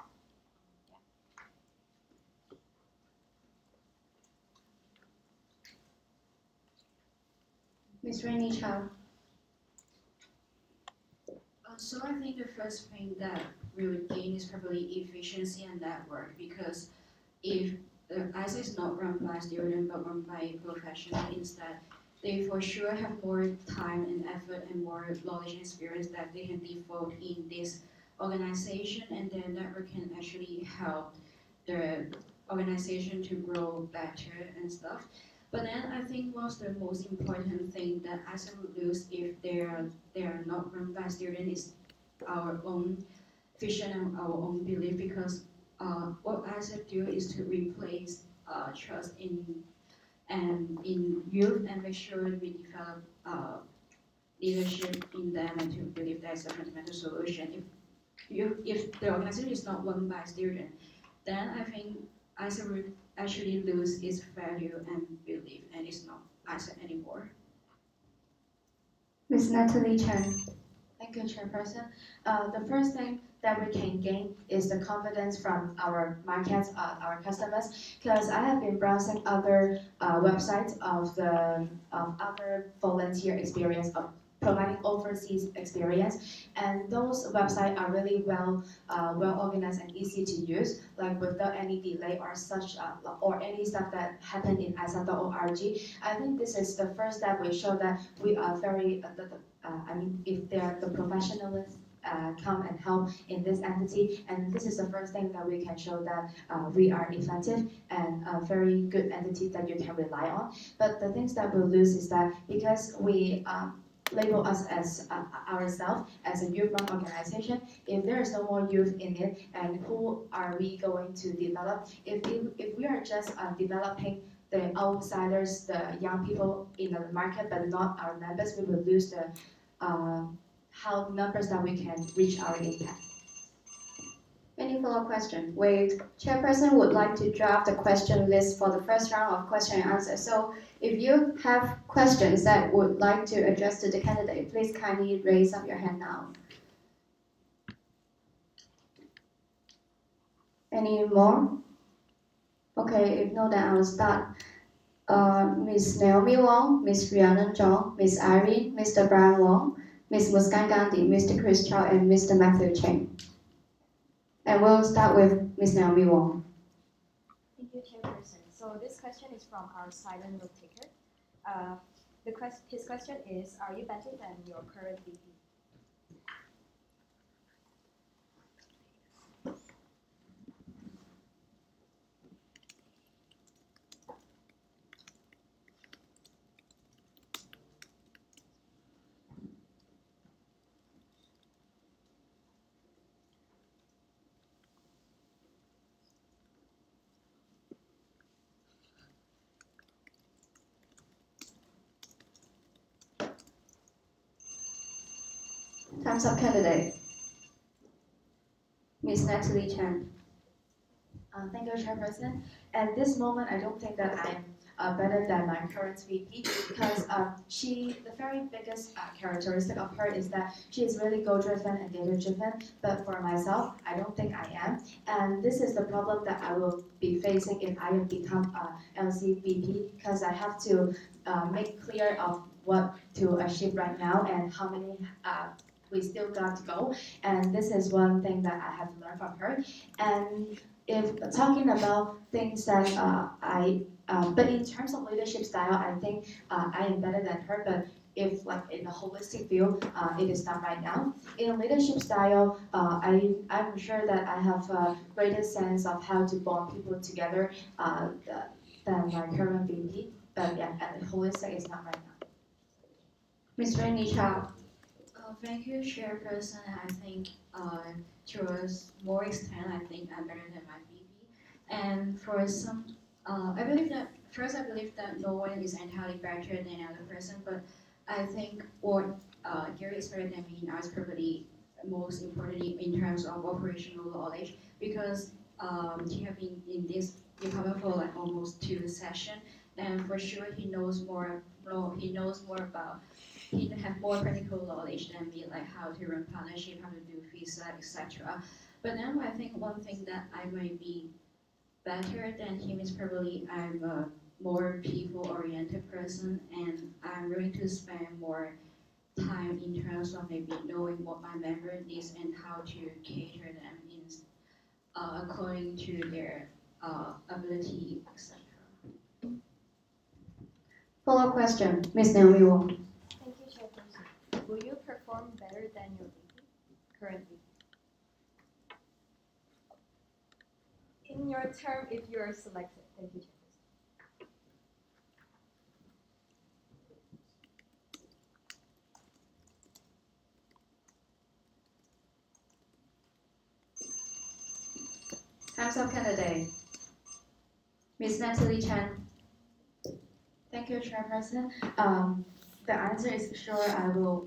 Ms. Rainie Chau. So I think the first thing that we would gain is probably efficiency and network, because if the AIESEC is not run by students but run by professionals instead, they for sure have more time and effort and more knowledge and experience that they can devote in this organization, and then network can actually help the organization to grow better and stuff. But then I think the most important thing that AIESEC would lose if they are not run by students is our own vision and our own belief, because what AIESEC do is to replace trust in youth and make sure we develop leadership in them and to believe that's a fundamental solution. If the organization is not run by students, then I think AIESEC would actually lose its value and belief, and it's not AIESEC anymore. Ms. Natelie Chen. Thank you, Chairperson. The first thing that we can gain is the confidence from our markets, our customers, because I have been browsing other websites of other volunteer experience of providing overseas experience, and those websites are really well organized and easy to use, like without any delay or such or any stuff that happened in AIESEC.org. I think this is the first step. We show that we are very if they're the professionals come and help in this entity, and this is the first thing that we can show that we are effective and a very good entity that you can rely on. But the things that we'll lose is that because we label us as ourselves as a youth-run organization, if there is no more youth in it, and who are we going to develop? If we are just developing the outsiders, the young people in the market, but not our members, we will lose the how numbers that we can reach our impact. Any follow-up question? Wait, Chairperson would like to draft the question list for the first round of question and answer. So if you have questions that would like to address to the candidate, please kindly raise up your hand now. Any more? Okay, if no, then I will start. Ms. Naomi Wong, Ms. Rhiannon Chong, Ms. Irene, Mr. Brian Wong, Ms. Muskan Gandhi, Mr. Chris Chau, and Mr. Matthew Cheng. And we'll start with Ms. Naomi Wong. Thank you, Chairperson. So this question is from our silent note taker. His question is, are you better than your current VP? Time's up, candidate. Ms. Natelie Chen. Thank you, Chairperson. At this moment, I don't think that I'm better than my current VP because the very biggest characteristic of her is that she is really goal-driven and data-driven. But for myself, I don't think I am. And this is the problem that I will be facing if I become LCVP because I have to make clear of what to achieve right now and how many we still got to go. And this is one thing that I have learned from her. And if talking about things that but in terms of leadership style, I think I am better than her. But if like in a holistic view, it is not right now. In leadership style, I'm sure that I have a greater sense of how to bond people together than my current VP. But yeah, and holistic is not right now. Ms. Rainie Chau. Thank you, Chairperson. I think to a more extent, I think I'm better than my VP. And for some, I believe that no one is entirely better than another person, but I think what Gary is better than me now is probably most importantly in terms of operational knowledge because he has been in this department for like almost 2 sessions, and for sure he knows more. He have more practical knowledge than me, like how to run partnership, how to do visa, etc. But then I think one thing that I might be better than him is probably I'm a more people-oriented person, and I'm willing to spend more time in terms of maybe knowing what my member needs and how to cater them in according to their ability, etc. Follow-up question, Ms. Naomi Wong. Thank you, Chairperson. Will you perform better than your VP currently? In your term, if you are selected. Thank you, Chairperson. Time's up, candidate. Ms. Natalie Chen. Thank you, Chairperson. The answer is sure. I will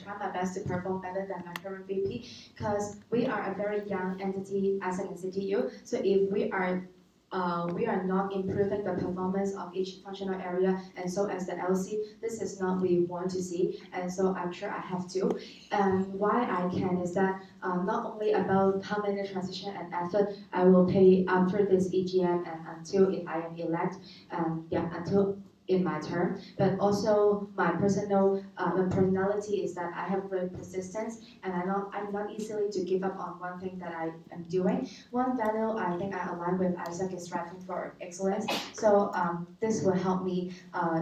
try my best to perform better than my current VP because we are a very young entity as an CityU. So if we are not improving the performance of each functional area, and so as the LC, this is not what we want to see, and so I'm sure I have to. And why I can is that not only about how many transition and effort I will pay after this EGM and until if I am elected, until in my term, but also my personality is that I have great persistence and I'm not easily to give up on one thing that I am doing. One value I think I align with AIESEC is striving for excellence. So this will help me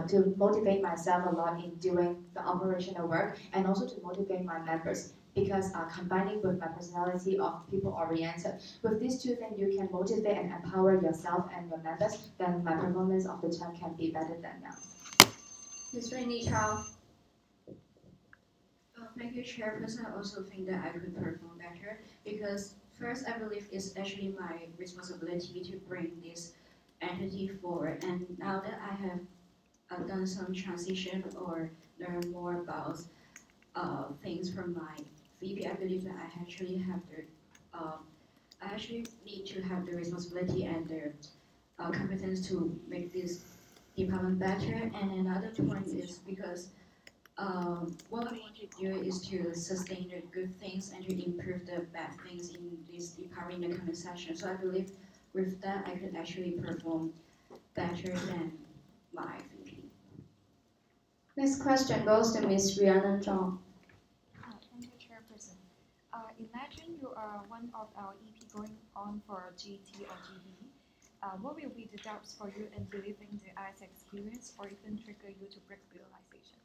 to motivate myself a lot in doing the operational work and also to motivate my members. Because combining with my personality of people-oriented, with these two things, you can motivate and empower yourself and your members, then my performance of the term can be better than now. Ms. Rainie Chau. Thank you, Chairperson. I also think that I could perform better because first, I believe it's actually my responsibility to bring this entity forward. And now that I have done some transition or learn more about things from my VP, I believe that I actually have I actually need to have the responsibility and the competence to make this department better. And another point is because what I want to do is to sustain the good things and to improve the bad things in this department in the coming session. So I believe with that I could actually perform better than my VP. Next question goes to Ms. Rhiannon Zhang. Thank you, Chairperson. Imagine you are one of our EP going on for GT or GD. What will be the doubts for you in delivering the AIESEC experience or even trigger you to break realization?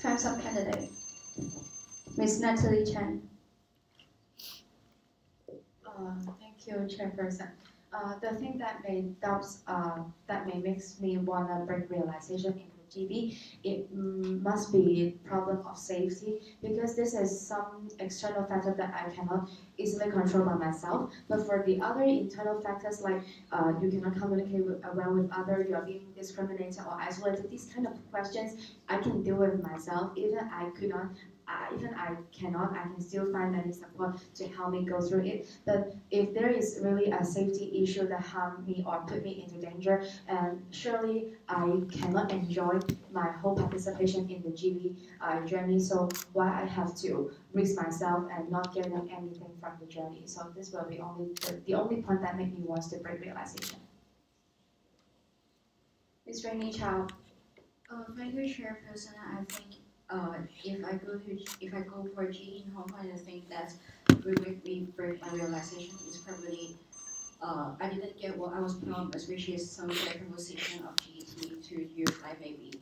Time's up, candidate. Ms. Natalie Chen. Thank you, Chairperson. The thing that may makes me wanna break realization, including GB, it must be problem of safety, because this is some external factor that I cannot easily control by myself. But for the other internal factors, like you cannot communicate well with others, you are being discriminated or isolated, these kind of questions I can deal with myself. Even I cannot, I can still find any support to help me go through it. But if there is really a safety issue that harm me or put me into danger, and surely I cannot enjoy my whole participation in the GB journey. So why I have to risk myself and not getting anything from the journey? So this will be the only point that made me want to break realization. Ms. Rainie Chau. Thank you, Chairperson. I think if I go for G in Hong Kong, I think that will make me break my realization is probably I didn't get what I was promised, which is some better position of GT to use like maybe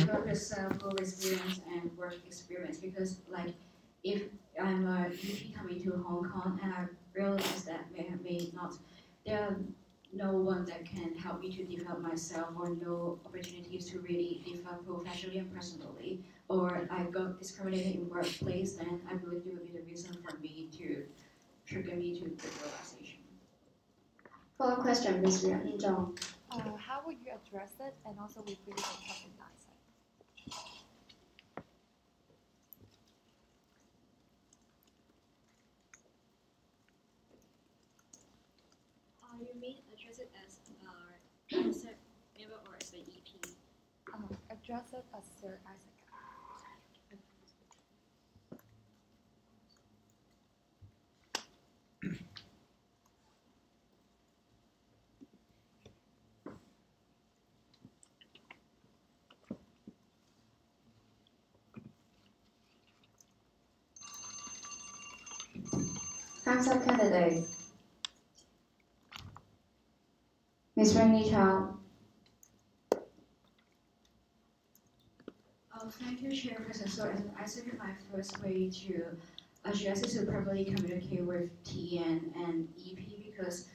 purpose full experience and work experience, because like if I'm a EP coming to Hong Kong and I realize that may not there are no one that can help me to develop myself, or no opportunities to really develop professionally and personally, or I got discriminated in workplace, then I believe it would be the reason for me to trigger me to the realization. Follow question, Ms. Rainie Chau. How would you address it, and also with really trust in AIESEC? You mean address it as AIESEC member or as the EP? Address it as Sir AIESEC. Time's up, candidate. Ms. Rainie Chau. Thank you, Chairperson. So as an AIESEC, my first way to address is to properly communicate with TN and EP, because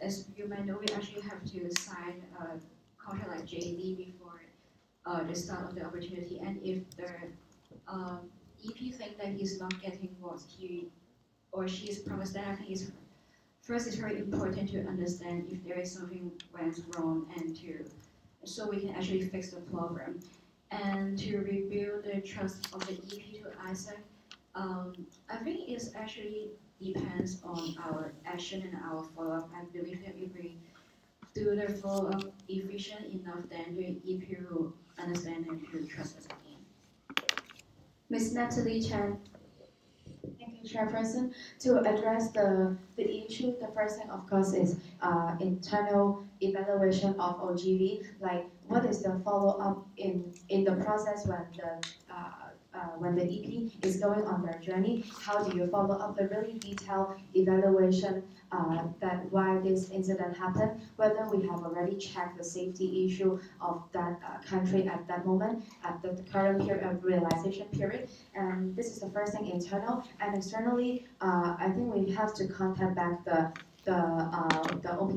as you might know, we actually have to sign a contract like JD before the start of the opportunity. And if the EP think that he's not getting what he or she is promised, then I think it's very important to understand if there is something went wrong, and so we can actually fix the problem. And to rebuild the trust of the EP to AIESEC, I think it actually depends on our action and our follow-up. I believe that if we do the follow-up efficient enough, then the EP will understand and will trust us again. Ms. Natalie Chen. Thank you, Chairperson. To address the issue, the first thing, of course, is internal evaluation of OGV. Like, what is the follow-up in the process when the EP is going on their journey? How do you follow up the really detailed evaluation that why this incident happened? Whether we have already checked the safety issue of that country at that moment, at the current period of realization period. And this is the first thing, internal. And externally, I think we have to contact back the OP,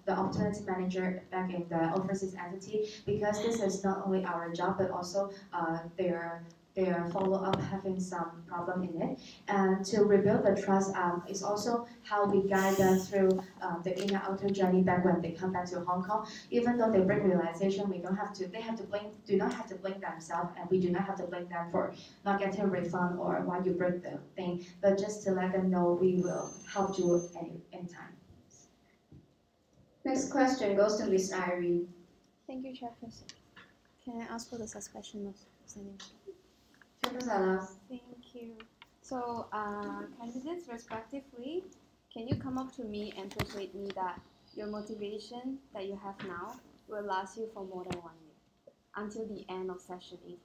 the opportunity manager back in the overseas entity, because this is not only our job, but also their follow-up having some problem in it. And to rebuild the trust is also how we guide them through the inner outer journey back when they come back to Hong Kong. Even though they bring realization, they do not have to blame themselves, and we do not have to blame them for not getting a refund or why you break the thing, but just to let them know we will help you anytime. Next question goes to Miss Irene. Thank you, Chairperson. Can I ask for the suspension of sending? Thank you. So, candidates respectively, can you come up to me and persuade me that your motivation that you have now will last you for more than 1 year, until the end of session 18?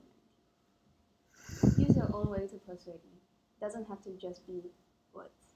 Use your own way to persuade me. It doesn't have to just be words.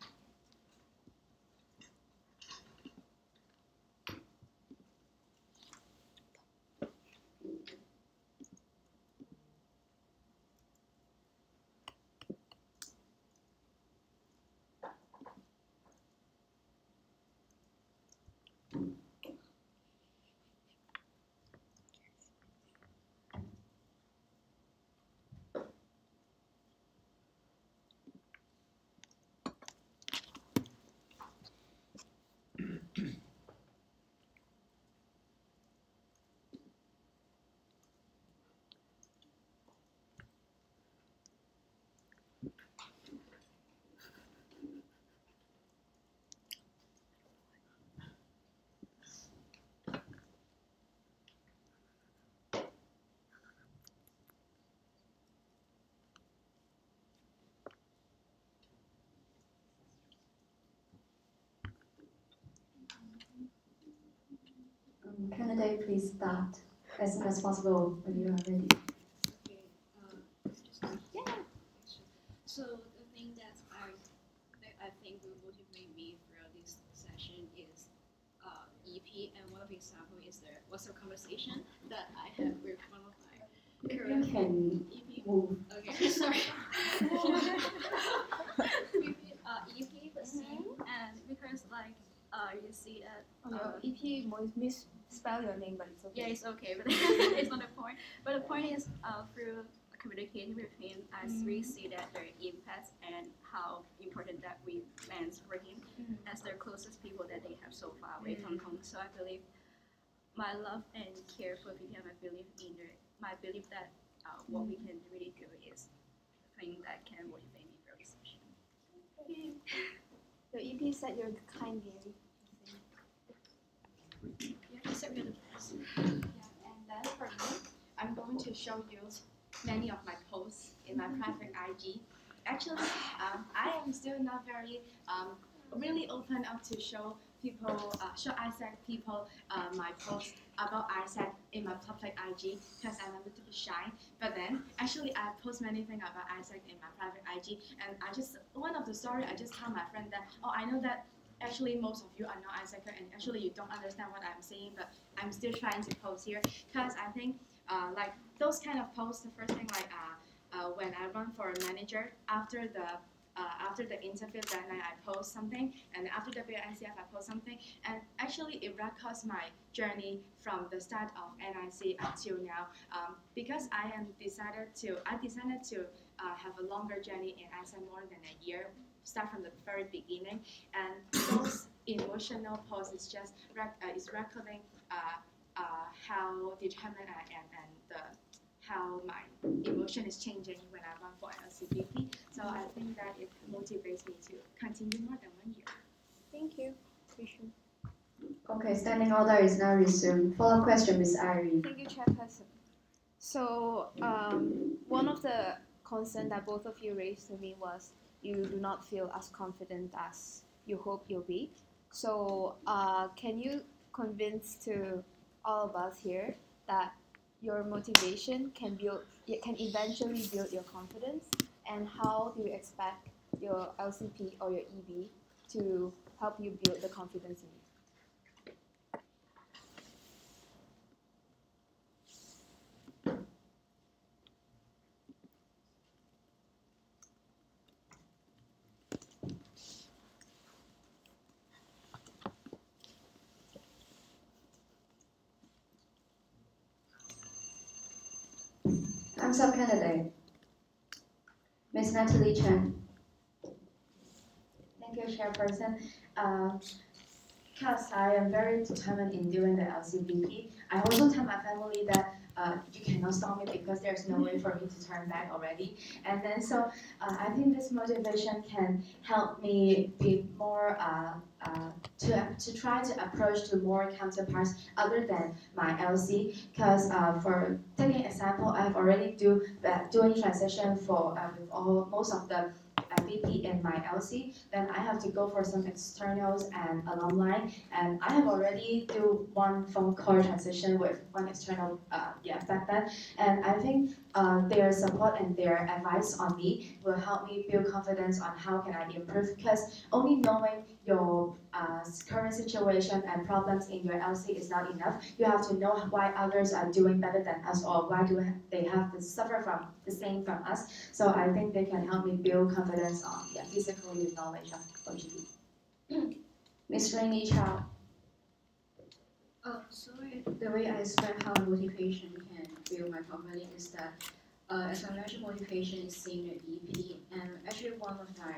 please start as soon as possible when you are ready. Okay. Yeah. So the thing that I think will motivate me throughout this session is EP, and one of the example is what's a conversation that I had with one of my current You can EP. move. Okay, sorry. EP, but same, and because like you see that EP misspell your name, but it's okay. yeah, it's okay, but it's not the point. But the point is, through communicating with him, I really see that their impact and how important that we meant for him as their closest people that they have so far away from home. So I believe my love and care for PP, and my belief that what we can really do is the thing that can motivate me for this session. The EP said you're kind, Gary. Yeah, he said we're the best. Yeah, and then for me, I'm going to show you many of my posts in my private IG. Actually, I am still not very really open up to show AIESEC people my posts about AIESEC in my public IG because I'm a little bit shy. But then, actually, I post many things about AIESEC in my private IG, and one of the story I just tell my friend that, oh, I know that actually most of you are not AIESECer, and actually you don't understand what I'm saying, but I'm still trying to post here because I think like those kind of posts, the first thing like when I run for a manager, after the interview that night I post something, and after the NCF I post something, and actually it records my journey from the start of NIC until now, because I decided to have a longer journey in AIESEC more than a year, start from the very beginning, and those emotional posts is just is recording how determined I am and how my emotion is changing when I run for LCVP. So I think that it motivates me to continue more than 1 year. Thank you. Okay, standing order is now resumed. Follow-up question, Ms. Irene. Thank you, Chairperson. So one of the concerns that both of you raised to me was you do not feel as confident as you hope you'll be. So can you convince to all of us here that your motivation can eventually build your confidence, and how do you expect your LCP or your EB to help you build the confidence in you? I'm sub-candidate, Ms. Natalie Chen. Thank you, Chairperson. Because I am very determined in doing the LCVP, I also tell my family that you cannot stop me because there's no way for me to turn back already. And then so I think this motivation can help me be more to try to approach to more counterparts other than my LC. Because for taking example, I've already doing transition for with most of the VP in my LC, then I have to go for some externals and alumni, and I have already do one phone call transition with one external back then, and I think their support and their advice on me will help me build confidence on how can I improve, because only knowing your current situation and problems in your LC is not enough. You have to know why others are doing better than us, or why do they have to suffer from the same from us. So I think they can help me build confidence on physical knowledge of OGB. Miss Rainie Chau. Oh, sorry. The way I explain how motivation can build my confidence is that, as I mentioned, motivation is seeing the EP, and actually one of my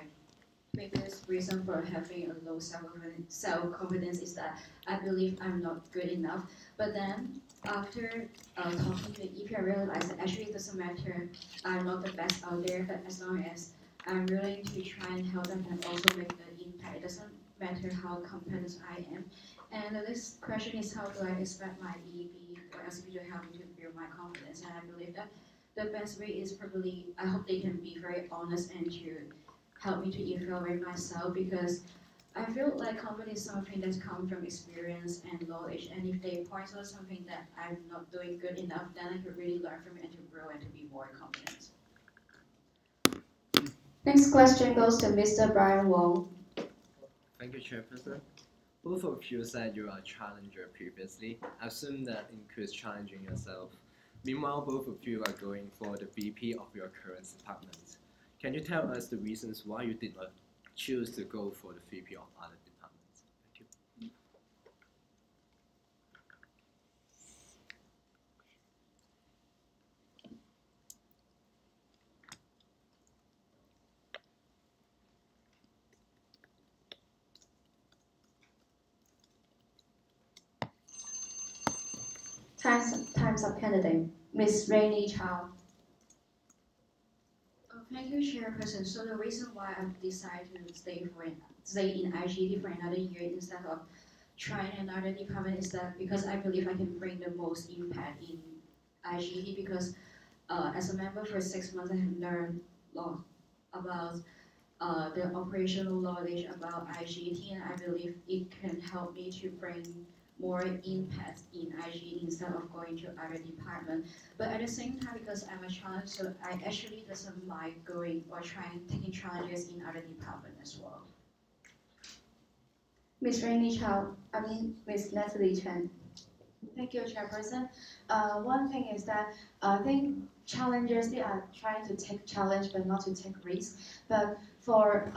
biggest reason for having a low self-confidence is that I believe I'm not good enough. But then after talking to EP, I realized that actually it doesn't matter. I'm not the best out there, but as long as I'm willing to try and help them and also make the impact, it doesn't matter how competent I am. And this question is, how do I expect my EB or LCP to help me to build my confidence? And I believe that the best way is probably, I hope they can be very honest and to help me to evaluate myself, because I feel like confidence is something that comes from experience and knowledge, and if they point out something that I'm not doing good enough, then I could really learn from it and to grow and to be more confident. Next question goes to Mr. Brian Wong. Thank you, Chairperson. Both of you said you are a challenger previously. I assume that includes challenging yourself. Meanwhile, both of you are going for the VP of your current department. Can you tell us the reasons why you did not choose to go for the VP of other departments? Thank you. Time's up, candidate. Miss Rainie Chau. Thank you, Chairperson. So the reason why I've decided to stay in IGT for another year instead of trying another department is that because I believe I can bring the most impact in IGT because as a member for 6 months I have learned a lot about the operational knowledge about IGT, and I believe it can help me to bring more impact in IGT instead of going to other department. But at the same time, because I'm a challenge, so I actually doesn't mind going or taking challenges in other department as well. Miss Rainie Chau, Miss Natalie Chen. Thank you, Chairperson. One thing is that I think challengers, they are trying to take challenge but not to take risk. But for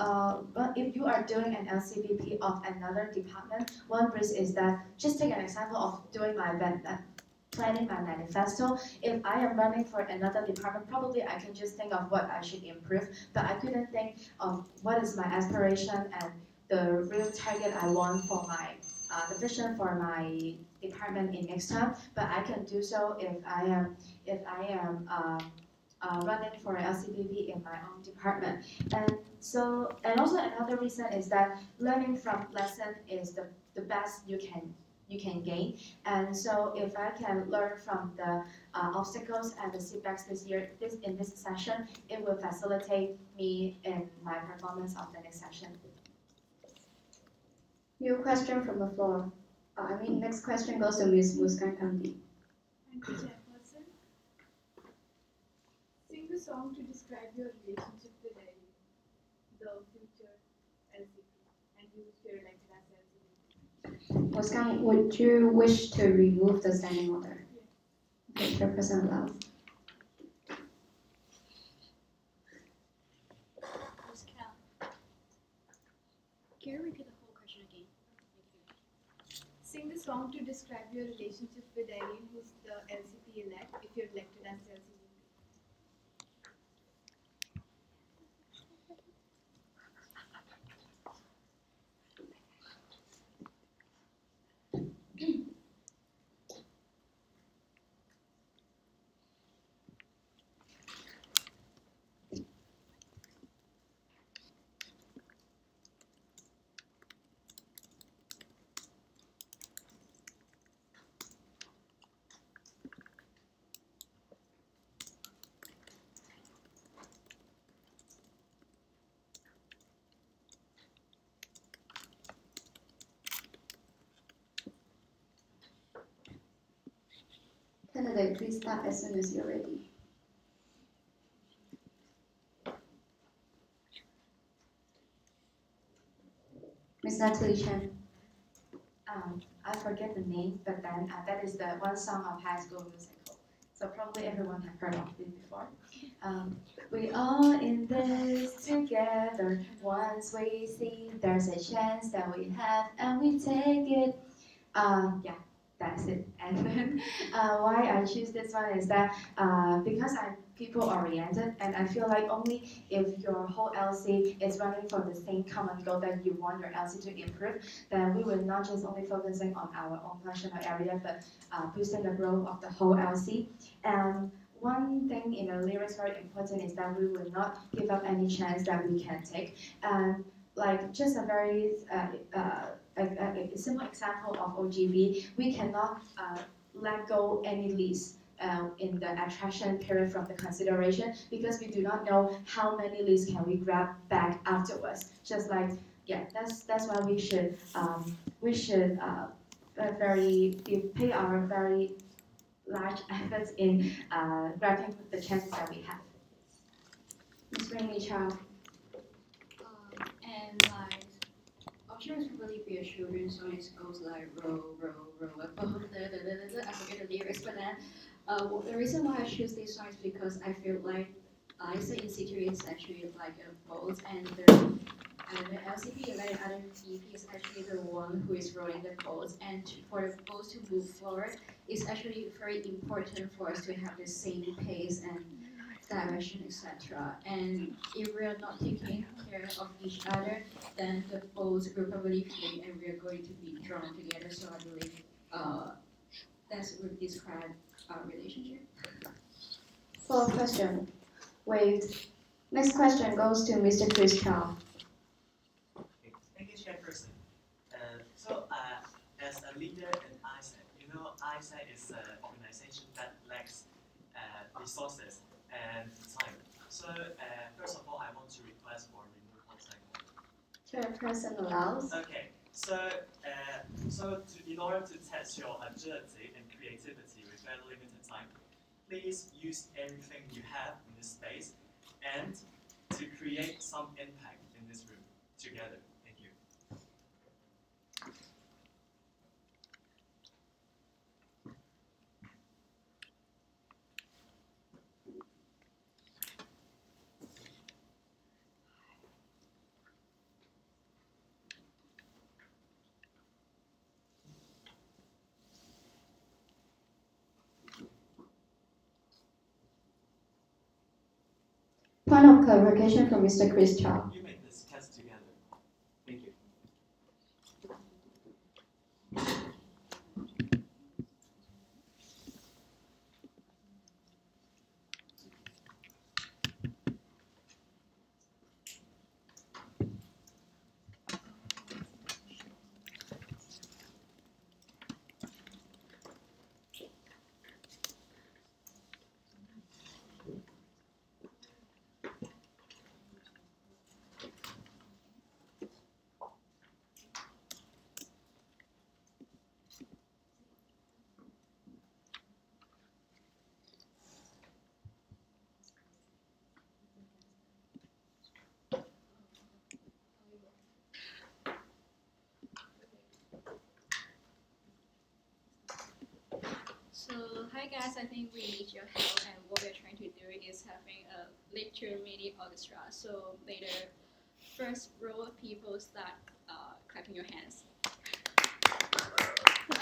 if you are doing an LCVP of another department, one risk is that, just take an example of doing my planning my manifesto. If I am running for another department, probably I can just think of what I should improve, but I couldn't think of what is my aspiration and the real target I want for my the vision for my department in next time. But I can do so if I am running for LCVP in my own department. And also another reason is that learning from lesson is the best you can gain. And so if I can learn from the obstacles and the setbacks in this session, it will facilitate me in my performance of the next session. New question from the floor. Next question goes to Ms. Muskan Kandi. Thank you, Chairperson. Sing a song to describe your relationship with Rainie, the future LCP, and you feel like that's LCP. Muskan, would you wish to remove the standing order? Yeah. Okay, Chairperson allows. Can you repeat the whole question again? Sing the song to describe your relationship with Rainie, who's the LCP elect, if you're elected as the LCP. Candidate, please start as soon as you're ready. Ms. Natalie Chen. I forget the name, but then that is the one song of High School Musical. So probably everyone have heard of it before. We all in this together. Once we see there's a chance that we have and we take it. Yeah, that's it. And then why I choose this one is that because I'm people oriented, and I feel like only if your whole LC is running for the same common goal that you want your LC to improve, then we will not just only focusing on our own functional area, but boosting the growth of the whole LC. And one thing in the lyrics very important is that we will not give up any chance that we can take. And like just a very a simple example of OGB, we cannot let go any leads in the attraction period from the consideration, because we do not know how many leads can we grab back afterwards. Just like yeah, that's why we should pay our very large efforts in grabbing the chances that we have. Ms. Rainie, Chau. And like options probably be a children's song. It goes like row, row, row above I forget the lyrics, but then the reason why I choose this song is because I feel like AIESEC in CityU is actually like a boat, and the LCP and the other EP is actually the one who is rowing the boat, and for the boat to move forward, it's actually very important for us to have the same pace and direction, etc. And if we're not taking care of each other, then the boats will probably flee and we're going to be drawn together. So I believe that's would describe our relationship. Follow question. Wait. Next question goes to Mr. Chris Chau. Thank you, Chairperson. As a leader in AIESEC, you know AIESEC is an organization that lacks resources and time. So first of all, I want to request for removal segment. Chairperson allows. Okay. In order to test your agility and creativity with very limited time, please use everything you have in this space and to create some impact in this room together. Thank you. Point of clarification from Mr. Chris Chau. You may discuss together. Thank you. So hi guys, I think we need your help, and what we're trying to do is having a lecture mini orchestra. So later, first row of people start clapping your hands,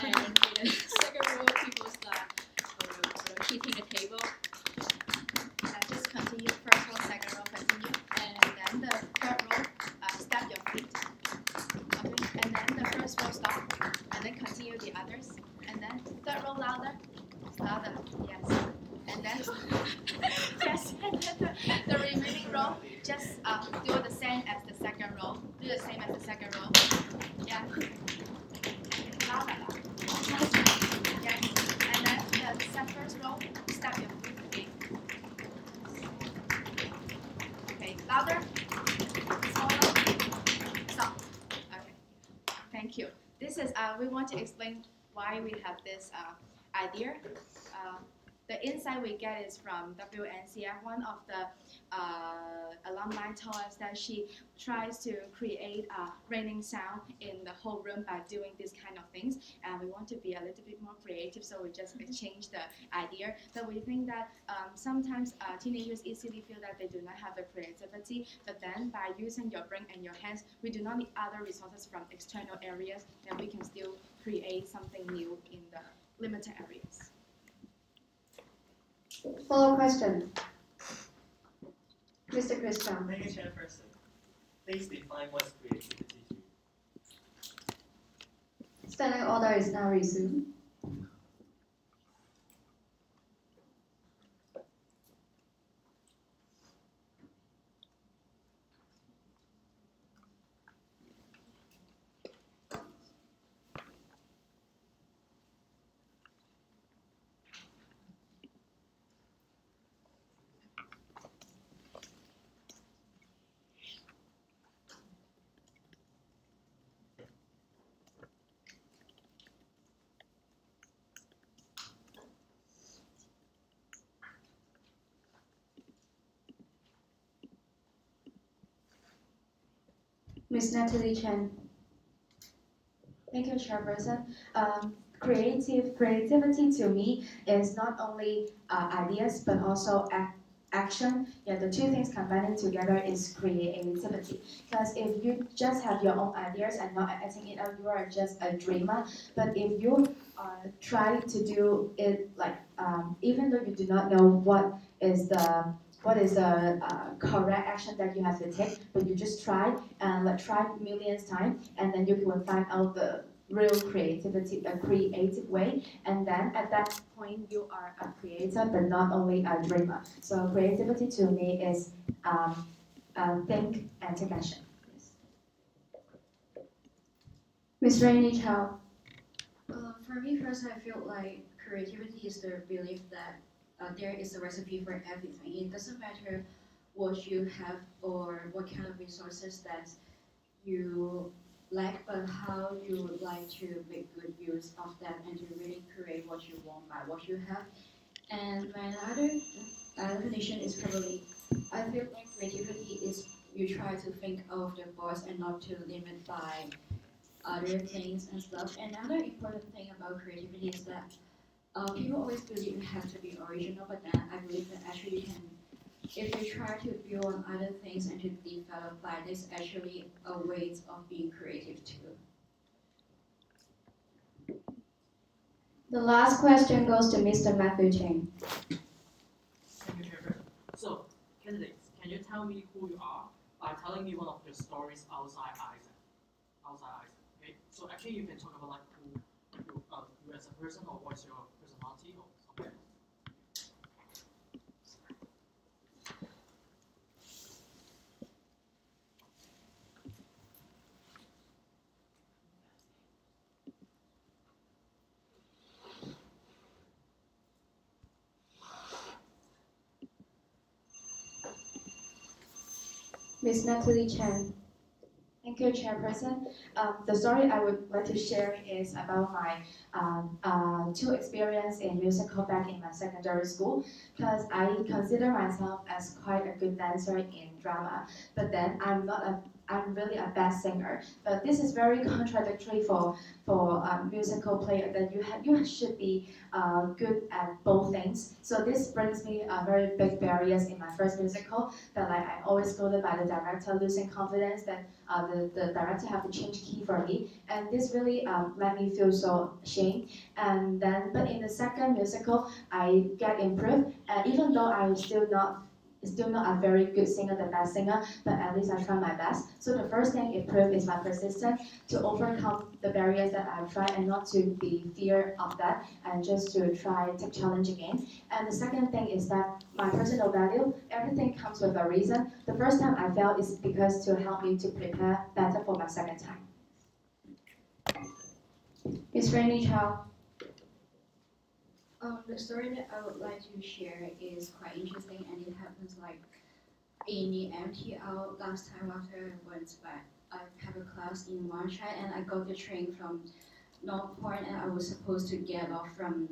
and later second row of people start hitting the table. Just continue. First row, second row, continue, and then the third row, step your feet. Okay, and then the first row stop, and then continue the others, and then third row louder. Louder, yes. And then, yes, and then the remaining row, just do the same as the second row. Do the same as the second row. Yeah. Louder, louder. Yes. And then the first row, step your foot again. Okay, louder. Smaller. Stop. Okay. Thank you. This is, we want to explain why we have this idea. The insight we get is from WNCF. One of the alumni told us that she tries to create a raining sound in the whole room by doing these kind of things, and we want to be a little bit more creative, so we just exchange the idea. But we think that sometimes teenagers easily feel that they do not have the creativity, but then by using your brain and your hands, we do not need other resources from external areas, and we can still create something new in the limited areas. Follow question. Mr. Chris Chau. Thank you, Chairperson. Please define what's creativity to you. Standing order is now resumed. Ms. Natalie Chen. Thank you, Chairperson. Creativity to me is not only ideas but also action. Yeah, the two things combining together is creativity. Because if you just have your own ideas and not acting it out, you are just a dreamer. But if you try to do it like even though you do not know what is the correct action that you have to take, but you just try and try millions times, and then you will find out the real creativity, a creative way, and then at that point you are a creator, but not only a dreamer. So creativity to me is think and take action. Ms. Rainie, Chau. For me, first, I feel like creativity is the belief that there is a recipe for everything. It doesn't matter what you have or what kind of resources that you lack, but how you would like to make good use of that and to really create what you want by what you have. And my other definition is probably, I feel like creativity is you try to think of the box and not to limit by other things and stuff. And another important thing about creativity is that people always believe you have to be original, but then I believe that actually you can, if you try to build on other things and to develop that, there's actually a way of being creative too. The last question goes to Mr. Matthew Cheng. Thank you, Chairman. So, candidates, can you tell me who you are by telling me one of your stories outside AIESEC? Okay? So actually you can talk about like who you as a person, or what's your personality or something else. Ms. Natalie Chen. Thank you, Chairperson. The story I would like to share is about my two experience in musical back in my secondary school, because I consider myself as quite a good dancer in drama, but then I'm really a bad singer. But this is very contradictory for a musical player, that you should be good at both things. So this brings me a very big barriers in my first musical, that like I always scolded by the director, losing confidence that the director have to change key for me, and this really made me feel so ashamed. And then, but in the second musical, I get improved, even though I'm still not a very good singer, the best singer, but at least I try my best. So the first thing improved is my persistence to overcome the barriers that I've tried and not to be fear of that, and just to try take challenge again. And the second thing is that my personal value, everything comes with a reason. The first time I failed is because to help me to prepare better for my second time. Ms. Rainie Chau. The story that I would like to share is quite interesting, and it happens like in the MTL last time after I went back. I have a class in Wanchai, and I got the train from North Point, and I was supposed to get off from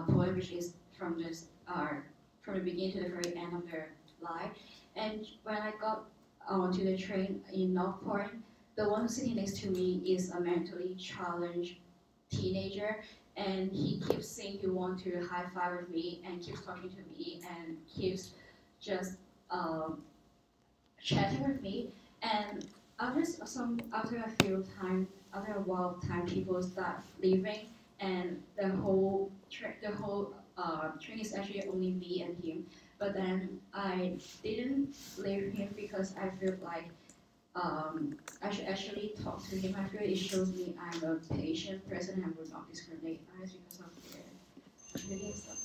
Point, which is from the beginning to the very end of the line. And when I got onto the train in North Point, the one sitting next to me is a mentally challenged teenager. And he keeps saying he wants to high five with me, and keeps talking to me, and keeps just chatting with me. And after a while of time, people start leaving, and the whole train is actually only me and him. But then I didn't leave him because I feel like I should actually talk to him. I feel it shows me I'm a patient person and will not discriminate others because of their ability and stuff.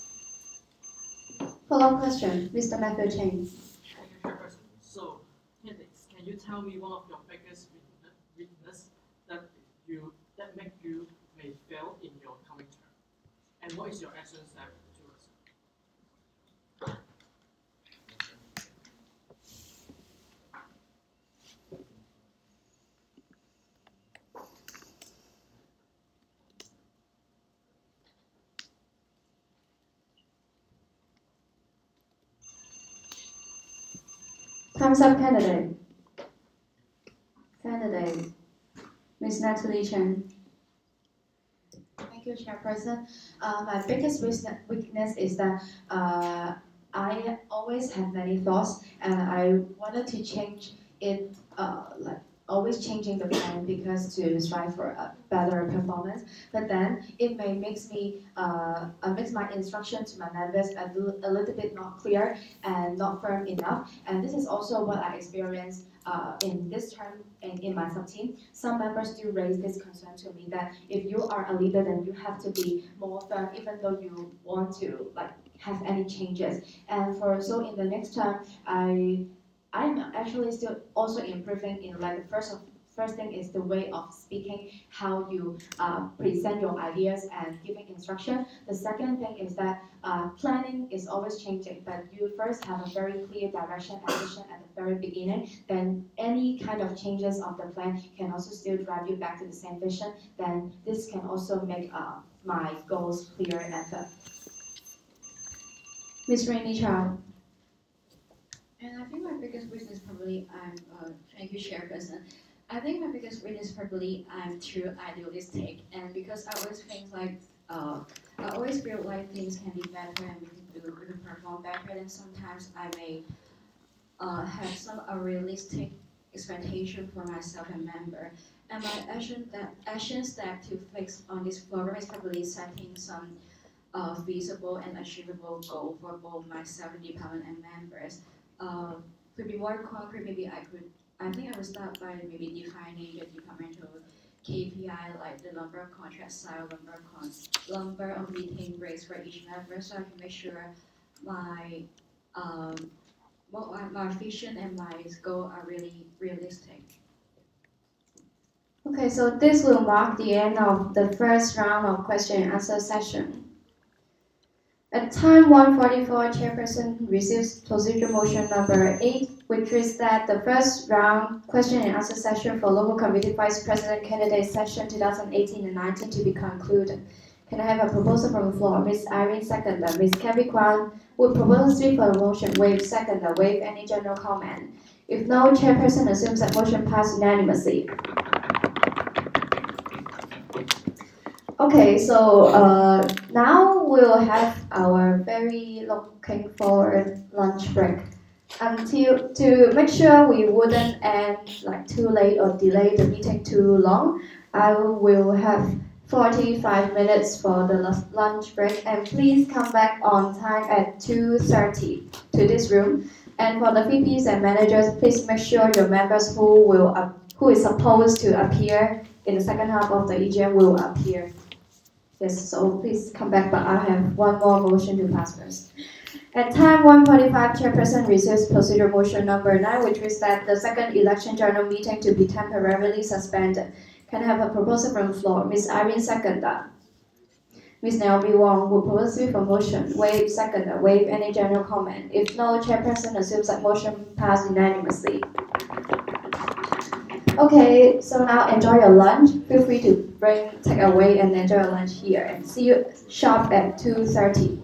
Follow-up question, Mr. Matthew Cheng. So, candidates, can you tell me one of your biggest weakness that make you may fail in your coming term? And what is your action step towards it? Thumbs up, candidate. Candidate. Ms. Natalie Chen. Thank you, Chairperson. My biggest weakness is that I always have many thoughts, and I wanted to change it, like always changing the plan because to strive for a better performance. But then it may makes my instruction to my members a little bit not clear and not firm enough. And this is also what I experienced in this term in my sub-team. Some members do raise this concern to me that if you are a leader, then you have to be more firm, even though you want to like have any changes. And so in the next term, I'm actually still also improving in like the first thing is the way of speaking, how you present your ideas and giving instruction. The second thing is that planning is always changing, but you first have a very clear direction and vision at the very beginning. Then any kind of changes of the plan can also still drive you back to the same vision. Then this can also make my goals clearer and firm. Ms. Rainie Chau. And I think my biggest weakness probably thank you, Chairperson. I think my biggest weakness probably I'm too idealistic, and because I always think like I always feel like things can be better and we can perform better. And sometimes I may have some unrealistic expectation for myself and member. And my action step to fix on this problem is probably setting some feasible and achievable goal for both myself and department and members. To be more concrete, maybe I think I would start by maybe defining the departmental KPI, like the number of contract signed, number of meeting breaks for each member, so I can make sure my my vision and my goal are really realistic. Okay, so this will mark the end of the first round of question and answer session. At time 1:44, Chairperson receives procedure motion number 8, which is that the first round question and answer session for local committee vice president candidate session 2018 and 19 to be concluded. Can I have a proposal from the floor? Ms. Irene seconder. Ms. Kathy Kwan would propose 3 for the motion. Waive seconder. Waive any general comment. If no, Chairperson assumes that motion passed unanimously. Okay, so now we'll have our very looking forward lunch break. To make sure we wouldn't end like too late or delay the meeting too long, I will have 45 minutes for the lunch break, and please come back on time at 2:30 to this room. And for the VPs and managers, please make sure your members who is supposed to appear in the second half of the EGM will appear. Yes, so please come back, but I have one more motion to pass first. At time 1:45, Chairperson receives procedure motion number 9, which is that the second election general meeting to be temporarily suspended. Can I have a proposal from the floor? Ms. Irene seconder. Ms. Naomi Wong will propose 3 for motion. Waive seconder. Waive any general comment. If no, Chairperson assumes that motion passed unanimously. Okay, so now enjoy your lunch. Feel free to take away and enjoy your lunch here. And see you sharp at 2:30.